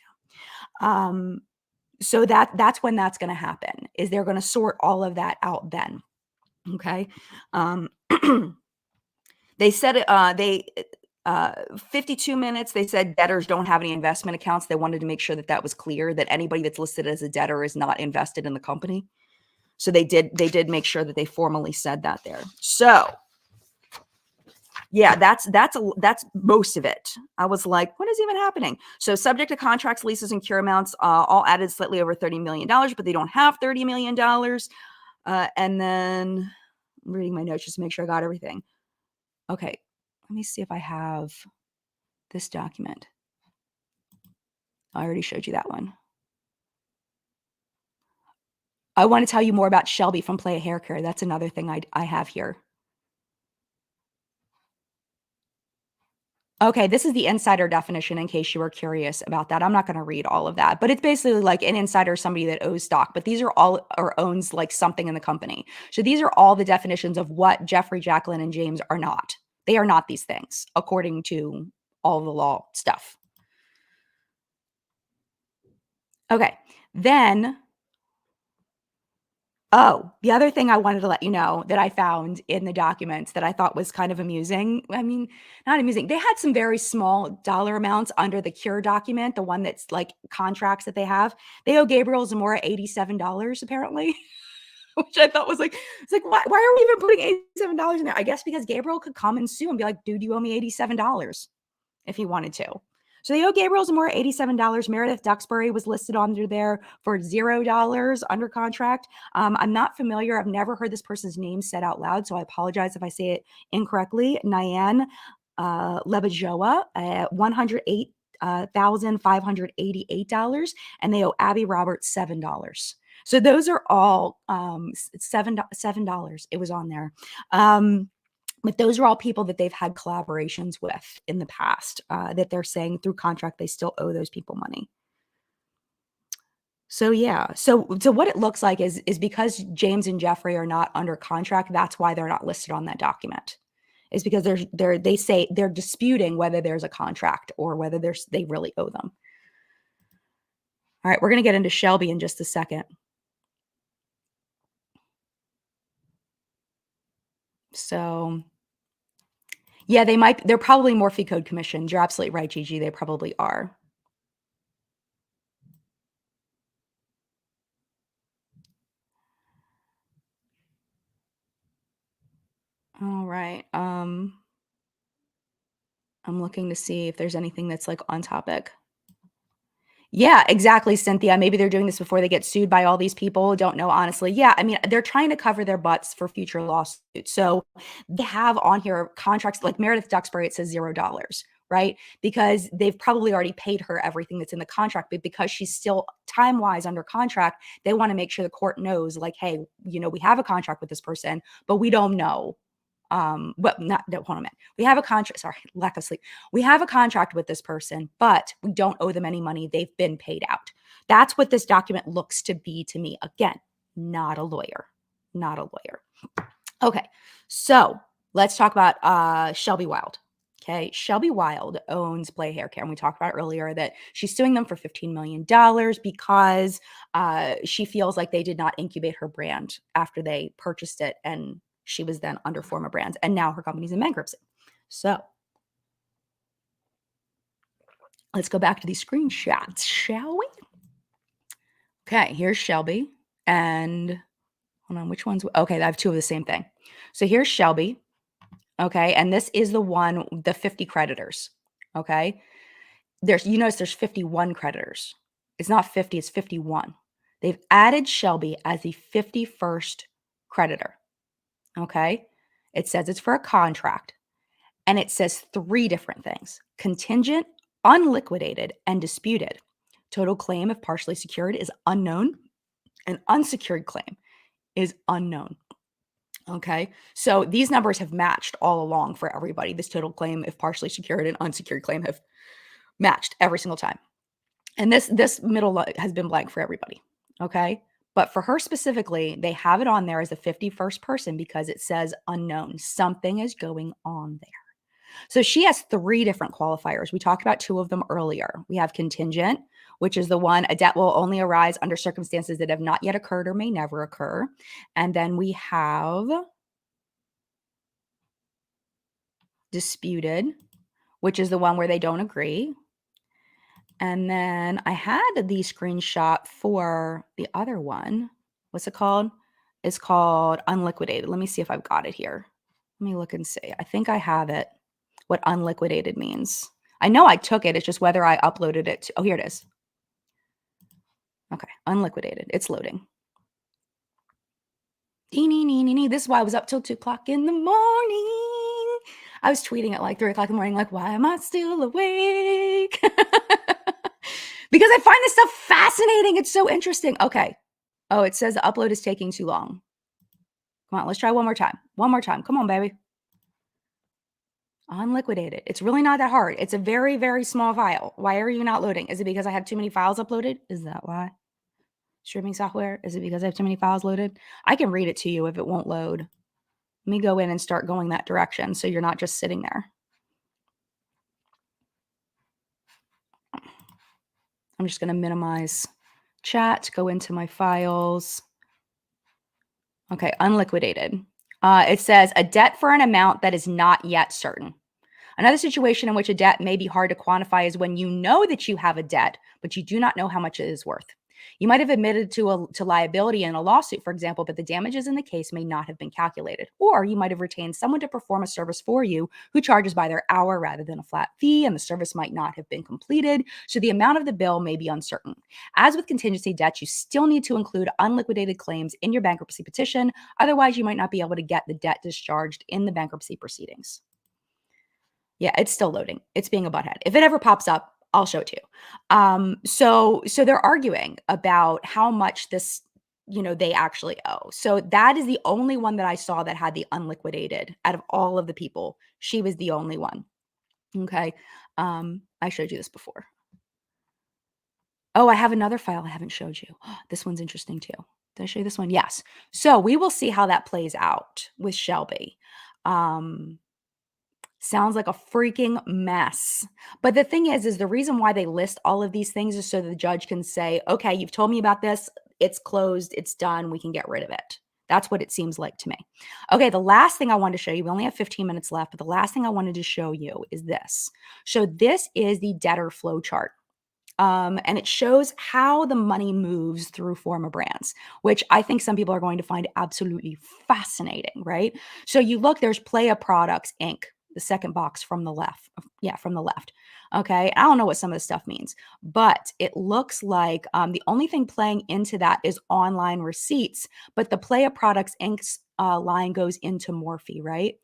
Speaker 1: down. So that's when that's going to happen, is they're going to sort all of that out then. Okay. They said 52 minutes. They said debtors don't have any investment accounts. They wanted to make sure that was clear, that anybody that's listed as a debtor is not invested in the company. So they did make sure that they formally said that there. So yeah, that's most of it. I was like, what is even happening? So subject to contracts, leases, and cure amounts, all added slightly over $30 million, but they don't have $30 million. And then I'm reading my notes just to make sure I got everything. Okay, let me see if I have this document. I already showed you that one. I want to tell you more about Shelby from Playa Haircare. That's another thing I have here. Okay, this is the insider definition in case you were curious about that. I'm not going to read all of that, but it's basically like an insider, somebody that owes stock, but these are all or owns like something in the company. So these are all the definitions of what Jeffree, Jaclyn, and James are not. They are not these things according to all the law stuff. Okay, then oh, the other thing I wanted to let you know that I found in the documents that I thought was kind of amusing. I mean, not amusing. They had some very small dollar amounts under the cure document, the one that's like contracts that they have. They owe Gabriel Zamora $87 apparently, which I thought was like, it's like, why are we even putting $87 in there? I guess because Gabriel could come and sue and be like, dude, you owe me $87 if he wanted to. So they owe Gabriel Zamora $87. Meredith Duxbury was listed under there for $0 under contract. I'm not familiar. I've never heard this person's name said out loud, so I apologize if I say it incorrectly. Nyan Lebajoa at $108,588, and they owe Abby Roberts $7. So those are all $7. It was on there. But those are all people that they've had collaborations with in the past that they're saying through contract they still owe those people money. So yeah, so what it looks like is because James and Jeffree are not under contract, that's why they're not listed on that document. Is because they say they're disputing whether there's a contract or whether they really owe them. All right, we're gonna get into Shelby in just a second. So yeah, they're probably Morphe Code commissioned. You're absolutely right, Gigi. They probably are. All right. I'm looking to see if there's anything that's like on topic. Yeah, exactly, Cynthia. Maybe they're doing this before they get sued by all these people. Don't know, honestly. Yeah, I mean, they're trying to cover their butts for future lawsuits. So they have on here contracts like Meredith Duxbury, it says $0, right? Because they've probably already paid her everything that's in the contract, but because she's still time-wise under contract, they want to make sure the court knows, like, hey, we have a contract with this person, but we don't know. But not hold on a minute. We have a contract. Sorry, lack of sleep. We have a contract with this person, but we don't owe them any money. They've been paid out. That's what this document looks to be to me. Again, not a lawyer. Not a lawyer. Okay, so let's talk about Shelby Wilde. Okay, Shelby Wilde owns Playa Haircare, and we talked about earlier that she's suing them for $15 million because she feels like they did not incubate her brand after they purchased it, and she was then under Forma Brands, and now her company's in bankruptcy. So let's go back to these screenshots, shall we? Okay, here's Shelby, and hold on, which ones? Okay, I have two of the same thing. So here's Shelby. Okay, and this is the 50 creditors. Okay, you notice there's 51 creditors. It's not 50, it's 51. They've added Shelby as the 51st creditor. Okay, it says it's for a contract, and it says three different things: contingent, unliquidated, and disputed. Total claim, if partially secured, is unknown, and unsecured claim is unknown. Okay, so these numbers have matched all along for everybody. This total claim, if partially secured, and unsecured claim have matched every single time. And this middle has been blank for everybody. Okay, but for her specifically, they have it on there as the 51st person because it says unknown. Something is going on there. So she has three different qualifiers. We talked about two of them earlier. We have contingent, which is the one a debt will only arise under circumstances that have not yet occurred or may never occur. And then we have disputed, which is the one where they don't agree. And then I had the screenshot for the other one. What's it called? It's called unliquidated. Let me see if I've got it here. Let me look and see. I think I have it. What unliquidated means. I know I took it. It's just whether I uploaded it to, oh, here it is. Okay, unliquidated. It's loading. This is why I was up till 2 o'clock in the morning. I was tweeting at like 3 o'clock in the morning, like, why am I still awake? Because I find this stuff fascinating. It's so interesting. Okay. Oh, it says the upload is taking too long. Come on, let's try one more time. One more time. Come on, baby. Unliquidated. It's really not that hard. It's a very, very small file. Why are you not loading? Is it because I have too many files uploaded? Is that why? Streaming software? Is it because I have too many files loaded? I can read it to you if it won't load. Let me go in and start going that direction so you're not just sitting there. I'm just going to minimize chat, go into my files. Okay, unliquidated. It says a debt for an amount that is not yet certain. Another situation in which a debt may be hard to quantify is when you know that you have a debt, but you do not know how much it is worth. You might have admitted to liability in a lawsuit, for example, but the damages in the case may not have been calculated. Or you might have retained someone to perform a service for you who charges by their hour rather than a flat fee, and the service might not have been completed, so the amount of the bill may be uncertain. As with contingency debts, you still need to include unliquidated claims in your bankruptcy petition. Otherwise, you might not be able to get the debt discharged in the bankruptcy proceedings. Yeah, it's still loading. It's being a butthead. If it ever pops up, I'll show it to you. So they're arguing about how much this, they actually owe. So that is the only one that I saw that had the unliquidated out of all of the people. She was the only one. Okay. I showed you this before. Oh, I have another file I haven't showed you. This one's interesting too. Did I show you this one? Yes. So we will see how that plays out with Shelby. Sounds like a freaking mess. But the thing is the reason why they list all of these things is so the judge can say, okay, you've told me about this. It's closed. It's done. We can get rid of it. That's what it seems like to me. Okay, the last thing I wanted to show you, we only have 15 minutes left, but the last thing I wanted to show you is this. So this is the debtor flow chart. And it shows how the money moves through Forma brands, which I think some people are going to find absolutely fascinating, right? So you look, there's Playa Products Inc., the second box from the left. Yeah, from the left. Okay, I don't know what some of this stuff means, but it looks like the only thing playing into that is online receipts, but the Playa Products Inc. Line goes into Morphe, right?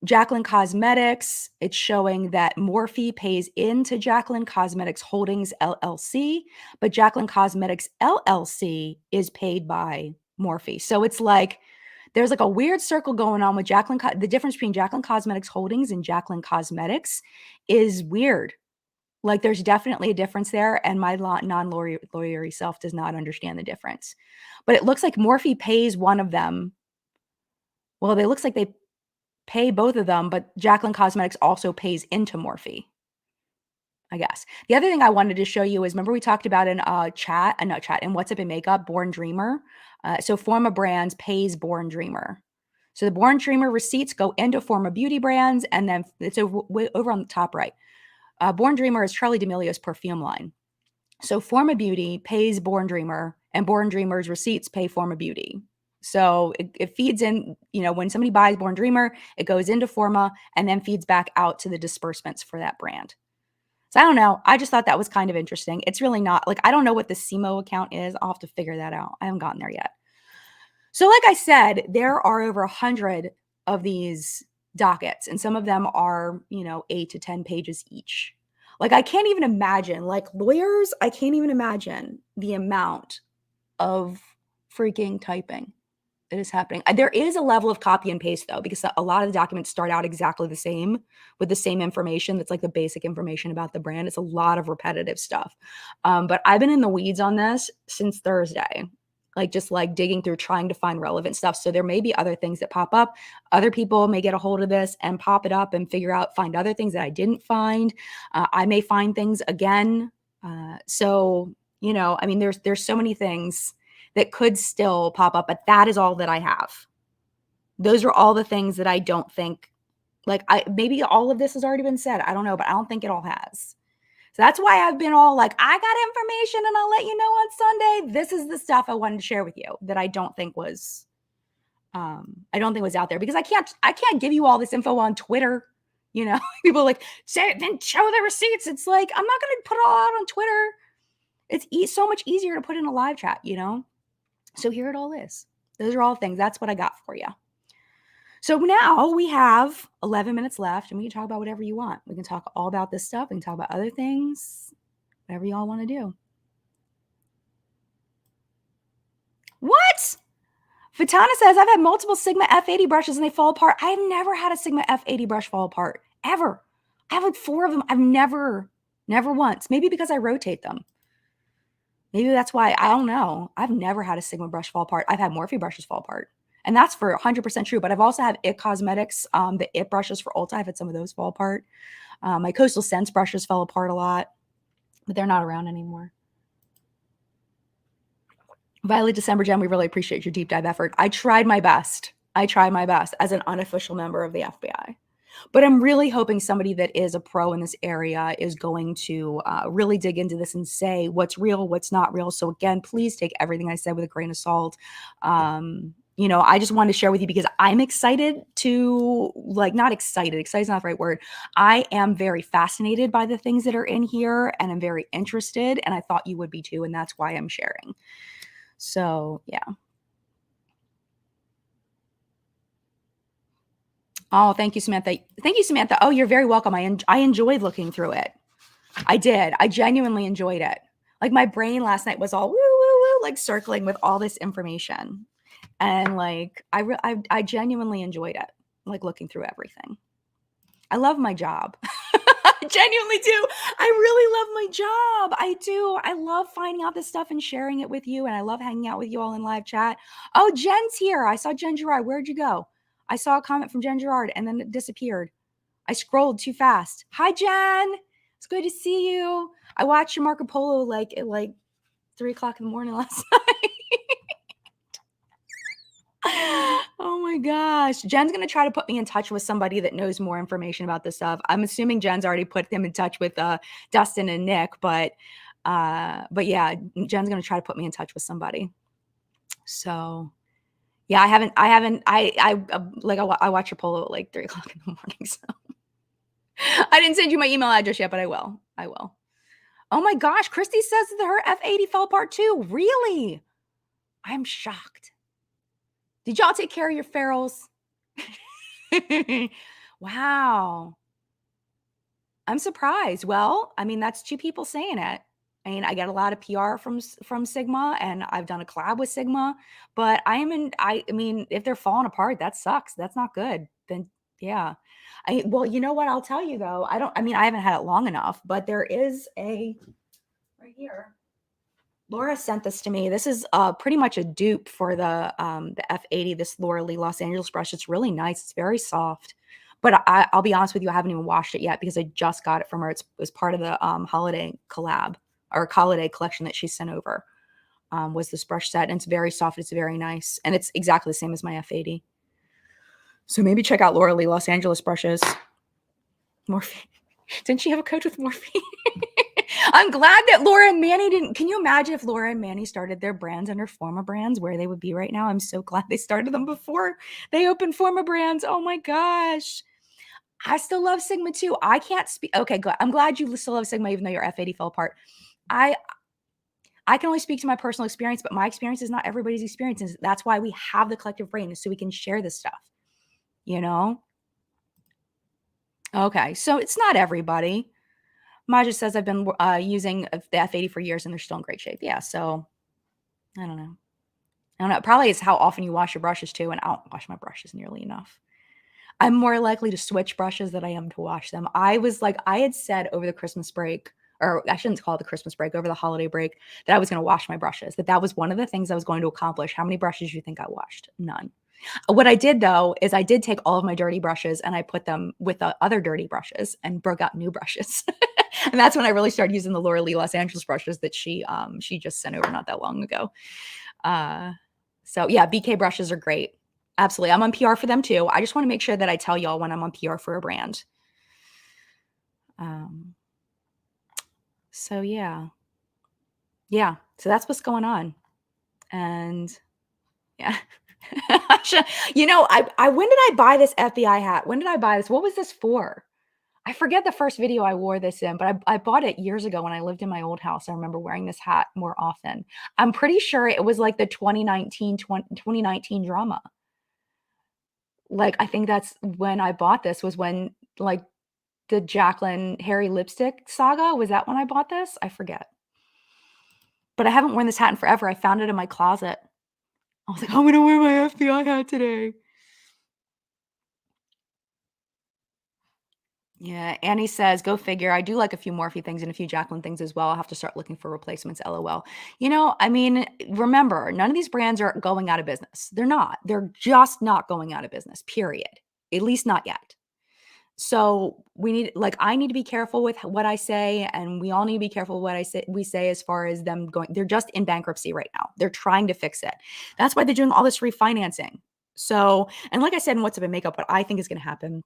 Speaker 1: Jaclyn Cosmetics, it's showing that Morphe pays into Jaclyn Cosmetics Holdings LLC, but Jaclyn Cosmetics LLC is paid by Morphe. So it's like there's like a weird circle going on with Jaclyn. The difference between Jaclyn Cosmetics Holdings and Jaclyn Cosmetics is weird. Like there's definitely a difference there, and my non-lawyery self does not understand the difference. But it looks like Morphe pays one of them. Well, it looks like they pay both of them, but Jaclyn Cosmetics also pays into Morphe, I guess. The other thing I wanted to show you is, remember we talked about in chat, in WhatsApp and Makeup, Born Dreamer. So Forma Brands pays Born Dreamer. So the Born Dreamer receipts go into Forma Beauty Brands, and then it's over on the top right. Born Dreamer is Charlie D'Amelio's perfume line. So Forma Beauty pays Born Dreamer, and Born Dreamer's receipts pay Forma Beauty. So it feeds in, when somebody buys Born Dreamer, it goes into Forma and then feeds back out to the disbursements for that brand. So I don't know. I just thought that was kind of interesting. It's really not like, I don't know what the CMO account is. I'll have to figure that out. I haven't gotten there yet. So like I said, there are over 100 of these dockets, and some of them are, 8 to 10 pages each. Like I can't even imagine, like lawyers, I can't even imagine the amount of freaking typing that is happening. There is a level of copy and paste though, because a lot of the documents start out exactly the same with the same information. That's like the basic information about the brand. It's a lot of repetitive stuff. But I've been in the weeds on this since Thursday, like just like digging through, trying to find relevant stuff. So there may be other things that pop up. Other people may get a hold of this and pop it up and find other things that I didn't find. I may find things again. There's so many things that could still pop up, but that is all that I have. Those are all the things that I don't think, maybe all of this has already been said. I don't know, but I don't think it all has. So that's why I've been all like, I got information and I'll let you know on Sunday. This is the stuff I wanted to share with you that I don't think was out there, because I can't give you all this info on Twitter. People like say it, then show the receipts. It's like, I'm not going to put it all out on Twitter. It's so much easier to put in a live chat, So here it all is. Those are all things. That's what I got for you. So now we have 11 minutes left, and we can talk about whatever you want. We can talk all about this stuff. We can talk about other things, whatever y'all want to do. What? Fatana says, I've had multiple Sigma F80 brushes and they fall apart. I've never had a Sigma F80 brush fall apart, ever. I have like 4 of them. I've never once. Maybe because I rotate them. Maybe that's why. I don't know. I've never had a Sigma brush fall apart. I've had Morphe brushes fall apart. And that's for 100% true. But I've also had IT Cosmetics, the IT brushes for Ulta. I've had some of those fall apart. My Coastal Scents brushes fell apart a lot, but they're not around anymore. Violet December Gem, we really appreciate your deep dive effort. I tried my best. As an unofficial member of the FBI. But I'm really hoping somebody that is a pro in this area is going to really dig into this and say what's real, what's not real. So again, please take everything I said with a grain of salt. I just wanted to share with you because I'm excited to, not excited. Excited is not the right word. I am very fascinated by the things that are in here and I'm very interested. And I thought you would be too. And that's why I'm sharing. So yeah. Oh, thank you, Samantha. Thank you, Samantha. Oh, you're very welcome. I enjoyed looking through it. I did. I genuinely enjoyed it. Like my brain last night was all woo woo woo, like circling with all this information, and like I genuinely enjoyed it. Like looking through everything. I love my job. I genuinely do. I really love my job. I do. I love finding out this stuff and sharing it with you. And I love hanging out with you all in live chat. Oh, Jen's here. I saw Jen Gerard. Where'd you go? I saw a comment from Jen Gerard and then it disappeared. I scrolled too fast. Hi, Jen. It's good to see you. I watched your Marco Polo at 3 o'clock in the morning last night. Oh my gosh. Jen's going to try to put me in touch with somebody that knows more information about this stuff. I'm assuming Jen's already put them in touch with Dustin and Nick, but yeah, Jen's going to try to put me in touch with somebody. So yeah, I watch your polo at 3 o'clock in the morning. So I didn't send you my email address yet, but I will. Oh my gosh. Christy says that her F80 fell apart too. Really? I'm shocked. Did y'all take care of your ferals? Wow. I'm surprised. Well, I mean, that's 2 people saying it. I mean, I get a lot of PR from Sigma and I've done a collab with Sigma, but I mean, if they're falling apart, that sucks. That's not good. Then yeah. Well, you know what? I'll tell you though. I haven't had it long enough, but there is a right here. Laura sent this to me. This is pretty much a dupe for the F80, this Laura Lee Los Angeles brush. It's really nice. It's very soft. But I'll be honest with you, I haven't even washed it yet because I just got it from her. It was part of the holiday collab or holiday collection that she sent over. Was this brush set. And it's very soft. It's very nice. And it's exactly the same as my F80. So maybe check out Laura Lee Los Angeles brushes. Morphe. Didn't she have a coach with Morphe? I'm glad that Laura and Manny didn't. Can you imagine if Laura and Manny started their brands under Forma brands, where they would be right now? I'm so glad they started them before they opened Forma brands. Oh my gosh. I still love Sigma too. I can't speak. Okay, good. I'm glad you still love Sigma, even though your F80 fell apart. I can only speak to my personal experience, but my experience is not everybody's experiences. That's why we have the collective brain, so we can share this stuff, you know? Okay, so it's not everybody. Maja says I've been using the F80 for years and they're still in great shape. Yeah, so I don't know. Probably it's how often you wash your brushes too, and I don't wash my brushes nearly enough. I'm more likely to switch brushes than I am to wash them. I had said over the Christmas break, or I shouldn't call it the Christmas break, over the holiday break, that I was going to wash my brushes, that was one of the things I was going to accomplish. How many brushes do you think I washed? None. What I did though is I did take all of my dirty brushes and I put them with the other dirty brushes and broke out new brushes. And that's when I really started using the Laura Lee Los Angeles brushes that she just sent over not that long ago. So yeah, BK brushes are great. Absolutely. I'm on PR for them too. I just want to make sure that I tell y'all when I'm on PR for a brand. So yeah. Yeah. So that's what's going on. And yeah. When did I buy this FBI hat? When did I buy this? What was this for? I forget the first video I wore this in, but I bought it years ago when I lived in my old house. I remember wearing this hat more often. I'm pretty sure it was like the 2019 drama. Like, I think that's when I bought this, was when like the Jaclyn Harry lipstick saga. Was that when I bought this? I forget. But I haven't worn this hat in forever. I found it in my closet. I was like, I'm gonna wear my FBI hat today. Yeah, Annie says, "Go figure. I do like a few Morphe things and a few Jaclyn things as well. I'll have to start looking for replacements, LOL." I mean, remember, none of these brands are going out of business. They're not. They're just not going out of business, period. At least not yet. So I need to be careful with what I say, and we all need to be careful what we say as far as them going. They're just in bankruptcy right now. They're trying to fix it. That's why they're doing all this refinancing. So, and like I said in What's Up in Makeup, what I think is going to happen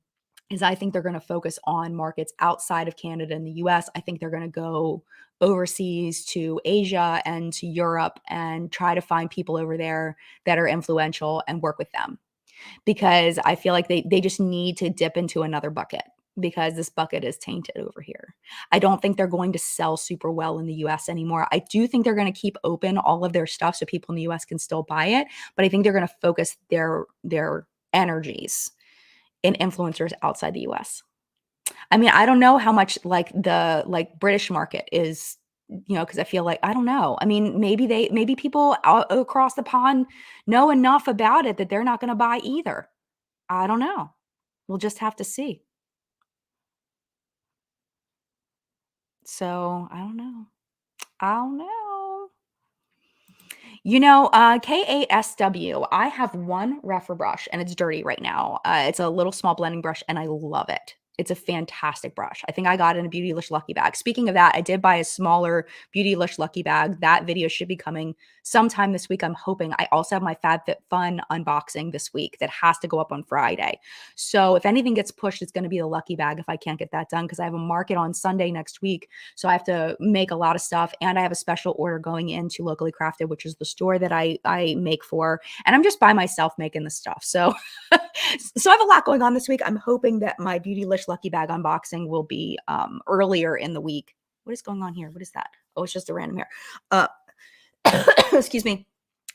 Speaker 1: is I think they're going to focus on markets outside of Canada and the US. I think they're going to go overseas to Asia and to Europe and try to find people over there that are influential and work with them, because I feel like they just need to dip into another bucket because this bucket is tainted over here. I don't think they're going to sell super well in the US anymore. I do think they're going to keep open all of their stuff so people in the US can still buy it, but I think they're going to focus their energies in influencers outside the US. I mean, I don't know how much the British market is, because I feel like I don't know. I mean, maybe people out across the pond know enough about it that they're not going to buy either. I don't know. We'll just have to see. So I don't know. I don't know. KASW, I have one Refer brush and it's dirty right now. It's a little small blending brush and I love it. It's a fantastic brush. I think I got it in a Beautylish Lucky Bag. Speaking of that, I did buy a smaller Beautylish Lucky Bag. That video should be coming sometime this week, I'm hoping. I also have my FabFitFun unboxing this week that has to go up on Friday. So if anything gets pushed, it's going to be the Lucky Bag if I can't get that done, because I have a market on Sunday next week. So I have to make a lot of stuff, and I have a special order going into Locally Crafted, which is the store that I make for, and I'm just by myself making the stuff. So so I have a lot going on this week. I'm hoping that my Beautylish Lucky Bag unboxing will be earlier in the week. What is going on here? What is that? Oh, it's just a random hair. Excuse me.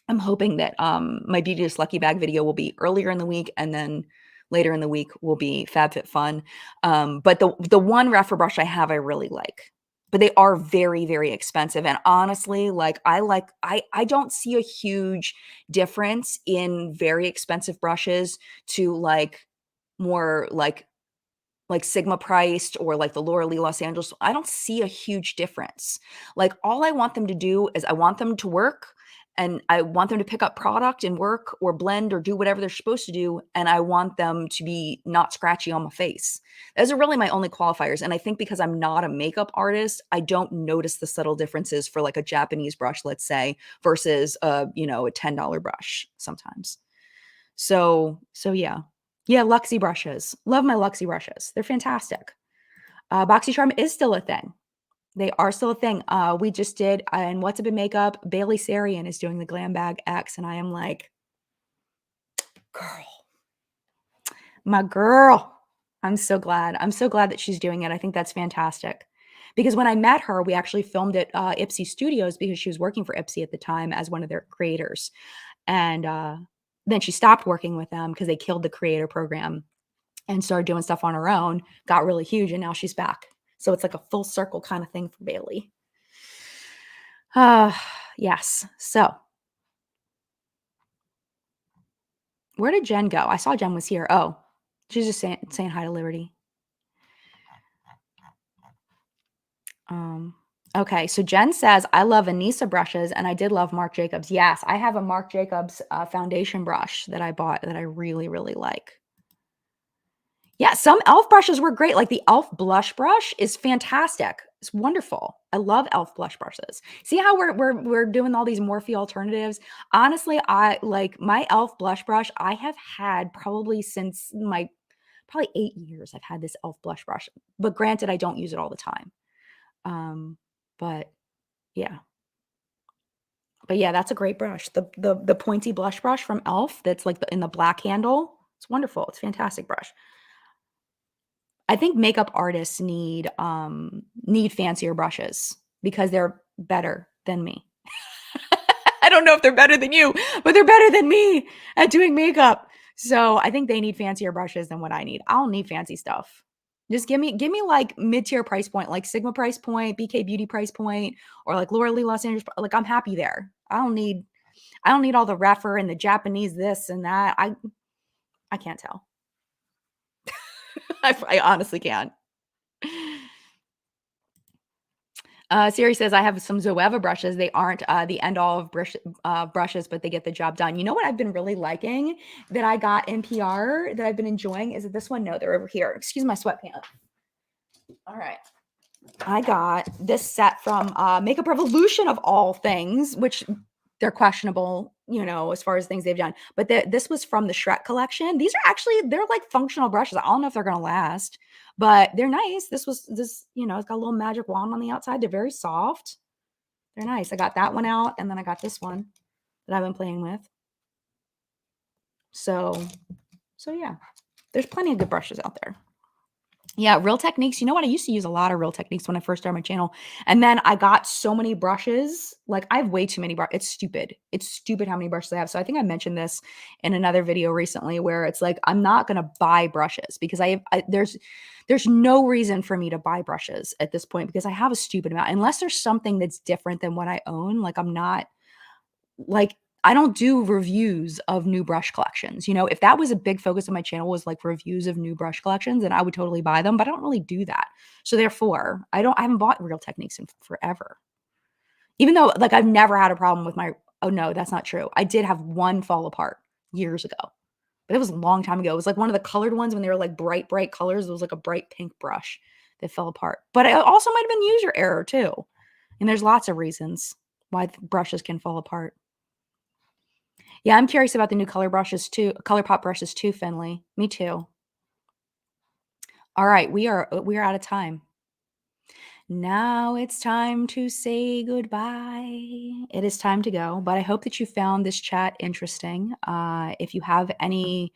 Speaker 1: I'm hoping that my Beautylish Lucky Bag video will be earlier in the week, and then later in the week will be FabFitFun. But the one Refer brush I have, I really like. But they are very, very expensive. And honestly, I don't see a huge difference in very expensive brushes to more like Sigma priced or like the Laura Lee Los Angeles. I don't see a huge difference. Like, all I want them to do is I want them to work, and I want them to pick up product and work or blend or do whatever they're supposed to do. And I want them to be not scratchy on my face. Those are really my only qualifiers. And I think because I'm not a makeup artist, I don't notice the subtle differences for like a Japanese brush, let's say, versus a $10 brush sometimes. So yeah. Yeah, Luxie brushes. Love my Luxie brushes. They're fantastic. BoxyCharm is still a thing. They are still a thing. We just did, in What's Up in Makeup, Bailey Sarian is doing the Glam Bag X, and I am like, girl, my girl. I'm so glad. I'm so glad that she's doing it. I think that's fantastic. Because when I met her, we actually filmed at Ipsy Studios because she was working for Ipsy at the time as one of their creators. And then she stopped working with them because they killed the creator program and started doing stuff on her own, got really huge, and now she's back. So it's like a full circle kind of thing for Bailey. Yes. So where did Jen go? I saw Jen was here. Oh, she's just saying hi to Liberty. Okay, so Jen says, I love Anissa brushes, and I did love Marc Jacobs. Yes, I have a Marc Jacobs foundation brush that I bought that I really, really like. Yeah, some e.l.f. brushes were great. Like the e.l.f. blush brush is fantastic. It's wonderful. I love e.l.f. blush brushes. See how we're doing all these Morphe alternatives? Honestly, I like my e.l.f. blush brush. I have had probably since probably 8 years. I've had this e.l.f. blush brush. But granted, I don't use it all the time. But yeah. But yeah, that's a great brush. The pointy blush brush from e.l.f. that's like in the black handle. It's wonderful. It's a fantastic brush. I think makeup artists need fancier brushes because they're better than me. I don't know if they're better than you, but they're better than me at doing makeup. So I think they need fancier brushes than what I need. I don't need fancy stuff. Just give me like mid-tier price point, like Sigma price point, BK Beauty price point, or like Laura Lee Los Angeles. Like, I'm happy there. I don't need I don't need all the refer and the Japanese this and that. I can't tell. I honestly can't. Siri says, I have some Zoeva brushes. They aren't the end all of brushes, but they get the job done. You know what I've been really liking that I got in PR that I've been enjoying? Is it this one? No, they're over here. Excuse my sweatpants. All right. I got this set from Makeup Revolution of all things, which they're questionable, you know, as far as things they've done. But this was from the Shrek collection. These are actually, they're like functional brushes. I don't know if they're going to last, but they're nice. This, you know, it's got a little magic wand on the outside. They're very soft. They're nice. I got that one out, and then I got this one that I've been playing with. So yeah, there's plenty of good brushes out there. Yeah, Real Techniques. You know what? I used to use a lot of Real Techniques when I first started my channel. And then I got so many brushes. Like, I have way too many brushes. It's stupid. It's stupid how many brushes I have. So I think I mentioned this in another video recently where it's like, I'm not going to buy brushes because there's no reason for me to buy brushes at this point because I have a stupid amount. Unless there's something that's different than what I own. Like, I'm not like, I don't do reviews of new brush collections. You know, if that was a big focus of my channel was like reviews of new brush collections, then I would totally buy them, but I don't really do that. So therefore, I haven't bought Real Techniques in forever. Even though like I've never had a problem with oh no, that's not true. I did have one fall apart years ago, but it was a long time ago. It was like one of the colored ones when they were like bright colors. It was like a bright pink brush that fell apart. But it also might have been user error too. And there's lots of reasons why brushes can fall apart. Yeah, I'm curious about the new color brushes too, ColourPop brushes too, Finley. Me too. All right, we are out of time. Now it's time to say goodbye. It is time to go, but I hope that you found this chat interesting. If you have any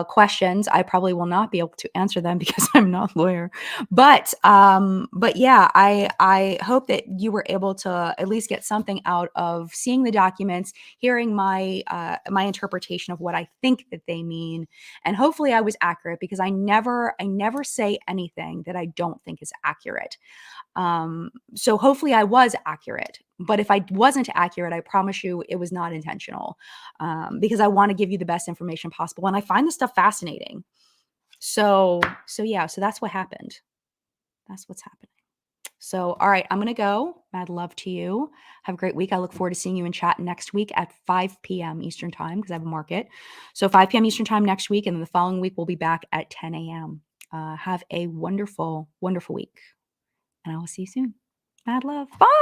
Speaker 1: questions, I probably will not be able to answer them because I'm not a lawyer. But yeah, I hope that you were able to at least get something out of seeing the documents, hearing my my interpretation of what I think that they mean, and hopefully I was accurate because I never say anything that I don't think is accurate. So hopefully I was accurate, but if I wasn't accurate, I promise you it was not intentional, because I want to give you the best information possible. And I find this stuff fascinating. So yeah, so that's what happened. That's what's happening. So, all right, I'm going to go. Mad love to you. Have a great week. I look forward to seeing you in chat next week at 5 p.m. Eastern time because I have a market. So 5 p.m. Eastern time next week. And then the following week, we'll be back at 10 a.m. Have a wonderful, wonderful week. And I will see you soon. Mad love. Bye.